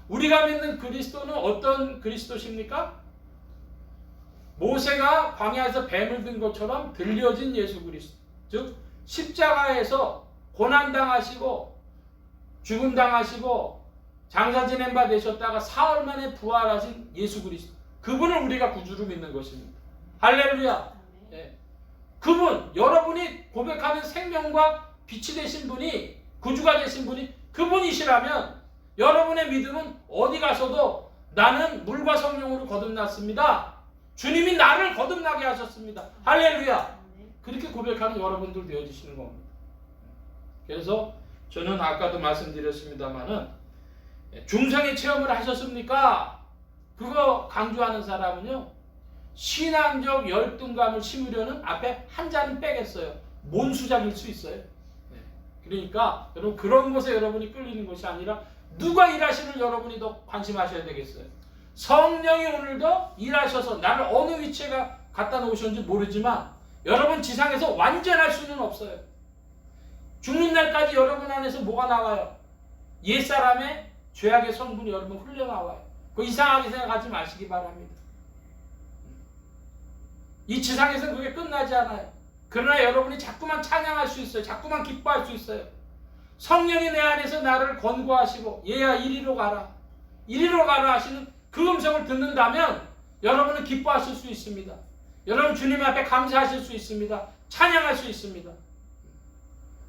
우리가 믿는 그리스도는 어떤 그리스도십니까? 모세가 광야에서 뱀을 든 것처럼 들려진 예수 그리스도, 즉 십자가에서 고난당하시고 죽음당하시고 장사 지낸 바 되셨다가 사흘 만에 부활하신 예수 그리스도, 그분을 우리가 구주로 믿는 것입니다. 할렐루야. 네. 그분, 여러분이 고백하는 생명과 빛이 되신 분이, 구주가 되신 분이 그분이시라면 여러분의 믿음은 어디 가서도 나는 물과 성령으로 거듭났습니다, 주님이 나를 거듭나게 하셨습니다, 할렐루야, 그렇게 고백하는 여러분들 되어지시는 겁니다. 그래서 저는 아까도 말씀드렸습니다마는 중생의 체험을 하셨습니까? 그거 강조하는 사람은요, 신앙적 열등감을 심으려는 앞에 한자는 빼겠어요. 몬수작일 수 있어요. 그러니까 여러분, 그런 것에 여러분이 끌리는 것이 아니라 누가 일하시는 여러분이 더 관심하셔야 되겠어요. 성령이 오늘도 일하셔서 나를 어느 위치에 갖다 놓으셨는지 모르지만 여러분 지상에서 완전할 수는 없어요. 죽는 날까지 여러분 안에서 뭐가 나와요? 옛사람의 죄악의 성분이 여러분 흘러나와요. 그 이상하게 생각하지 마시기 바랍니다. 이 지상에서는 그게 끝나지 않아요. 그러나 여러분이 자꾸만 찬양할 수 있어요. 자꾸만 기뻐할 수 있어요. 성령이 내 안에서 나를 권고하시고 얘야 이리로 가라, 이리로 가라 하시는 그 음성을 듣는다면 여러분은 기뻐하실 수 있습니다. 여러분 주님 앞에 감사하실 수 있습니다. 찬양할 수 있습니다.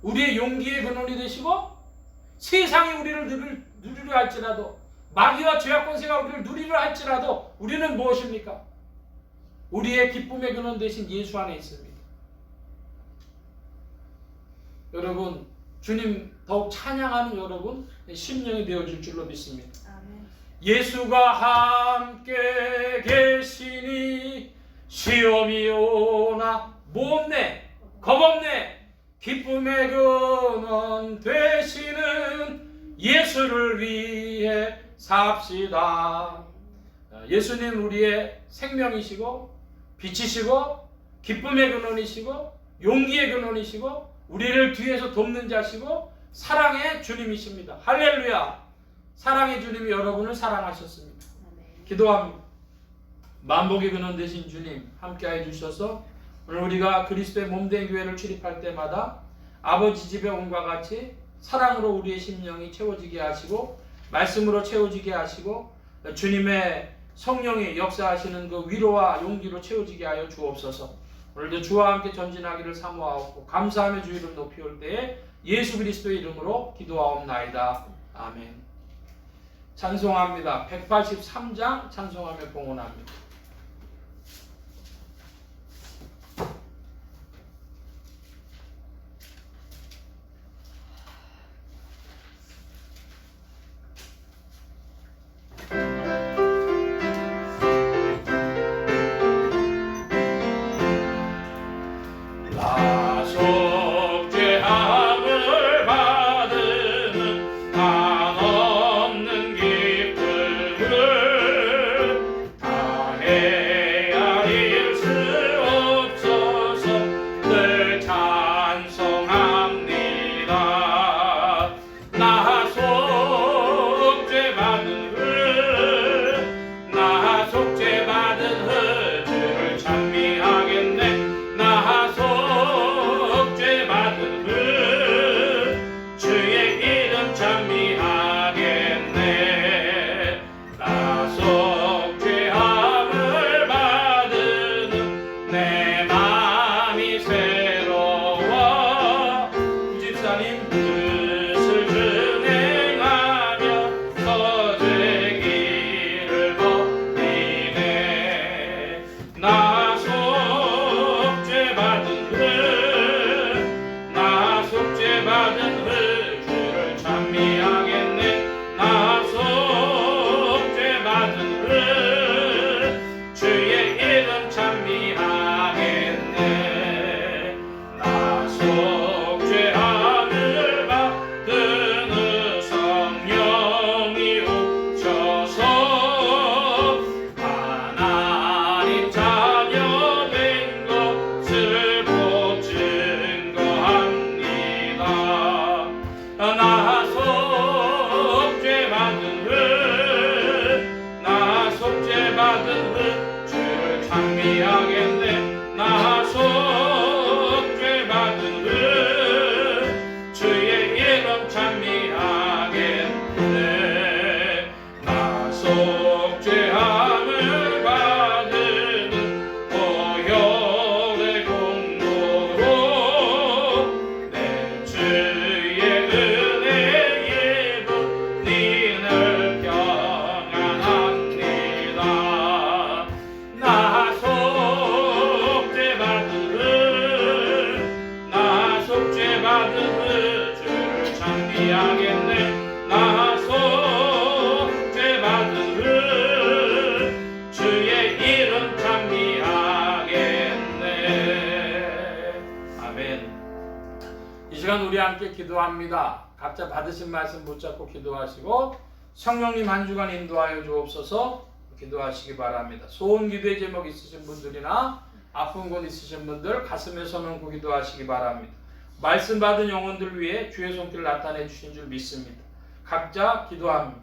우리의 용기의 근원이 되시고 세상이 우리를 누리려 할지라도, 마귀와 죄악 권세가 우리를 누리려 할지라도 우리는 무엇입니까? 우리의 기쁨의 근원 되신 예수 안에 있습니다. 여러분, 주님 더욱 찬양하는 여러분 심령이 되어줄 줄로 믿습니다. 아멘. 예수가 함께 계시니 시험이 오나 못내 겁없네 기쁨의 근원 되시는 예수를 위해 삽시다. 예수님 우리의 생명이시고 빛이시고 기쁨의 근원이시고 용기의 근원이시고 우리를 뒤에서 돕는 자시고 사랑의 주님이십니다. 할렐루야. 사랑의 주님이 여러분을 사랑하셨습니다. 기도합니다. 만복의 근원 되신 주님 함께해 주셔서 오늘 우리가 그리스도의 몸된 교회를 출입할 때마다 아버지 집에 온과 같이 사랑으로 우리의 심령이 채워지게 하시고 말씀으로 채워지게 하시고 주님의 성령이 역사하시는 그 위로와 용기로 채워지게 하여 주옵소서. 오늘도 주와 함께 전진하기를 사모하옵고 감사하며 주 이름 높이 올 때에 예수 그리스도의 이름으로 기도하옵나이다. 아멘. 찬송합니다. 183장 찬송하며 봉헌합니다. 속죄함을 받은 찬미하겠네. 나 속죄 받은 그 주의 이름 찬미하겠네. 나 속죄함을 받은 보혈의 공로로 내 주의 은혜 입은 니를 평안합니다. 나 속죄받은 주를 찬미하겠네. 나 속죄받은 주의 이름 찬미하겠네. 아멘. 이 시간 우리 함께 기도합니다. 각자 받으신 말씀 붙잡고 기도하시고 성령님 한 주간 인도하여 주옵소서. 기도하시기 바랍니다. 소원 기도의 제목 있으신 분들이나 아픈 곳 있으신 분들 가슴에 손 얹고 기도하시기 바랍니다. 말씀 받은 영혼들 위해 주의 손길을 나타내 주신 줄 믿습니다. 각자 기도합니다.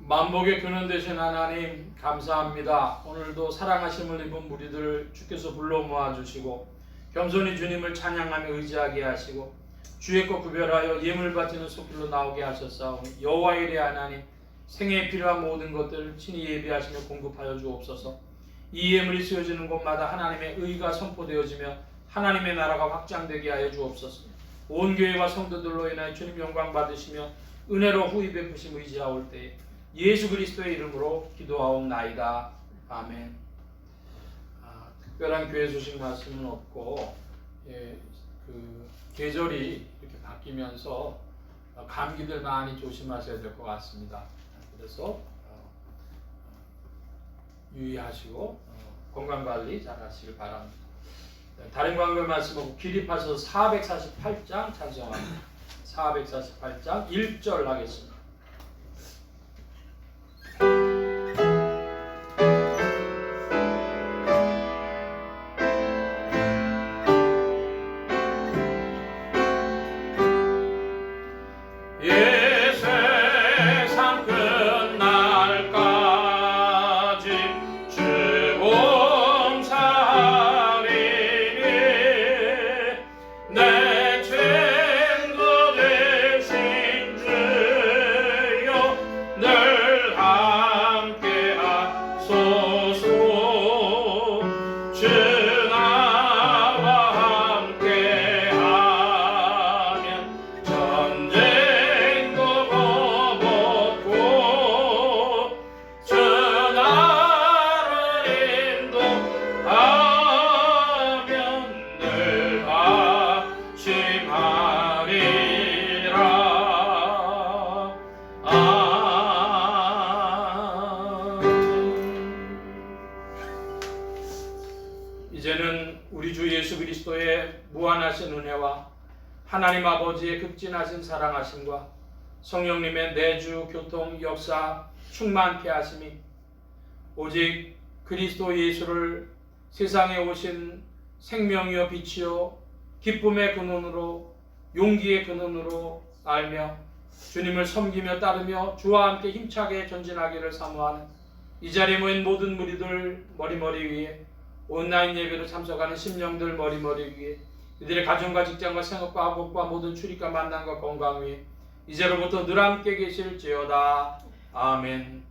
만복의 근원 되신 하나님 감사합니다. 오늘도 사랑하심을 입은 무리들을 주께서 불러 모아주시고 겸손히 주님을 찬양하며 의지하게 하시고 주의 것 구별하여 예물 바치는 손길로 나오게 하셨사오니 여호와 이레 하나님 생애에 필요한 모든 것들을 친히 예비하시며 공급하여 주옵소서. 이 예물이 쓰여지는 곳마다 하나님의 의가 선포되어지며 하나님의 나라가 확장되게 하여 주옵소서. 온 교회와 성도들로 인하여 주님 영광 받으시며 은혜로 후히 베푸심 의지하올 때에 예수 그리스도의 이름으로 기도하옵나이다. 아멘. 특별한 교회 소식 말씀은 없고 계절이 이렇게 바뀌면서 감기들 많이 조심하셔야 될 것 같습니다. 그래서 유의하시고 건강관리 잘 하시길 바랍니다. 다른 광고 말씀 없고 기립하셔서 448장 찬송합니다. 448장 1절 하겠습니다. 하나님 아버지의 극진하신 사랑하심과 성령님의 내주, 교통, 역사 충만케 하심이 오직 그리스도 예수를 세상에 오신 생명이요 빛이요 기쁨의 근원으로 용기의 근원으로 알며 주님을 섬기며 따르며 주와 함께 힘차게 전진하기를 사모하는 이 자리에 모인 모든 무리들 머리머리 위에 온라인 예배로 참석하는 심령들 머리머리 위에 이들의 가정과 직장과 생업과 학업과 모든 출입과 만남과 건강 위에 이제로부터 늘 함께 계실지어다. 아멘.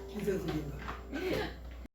기성들이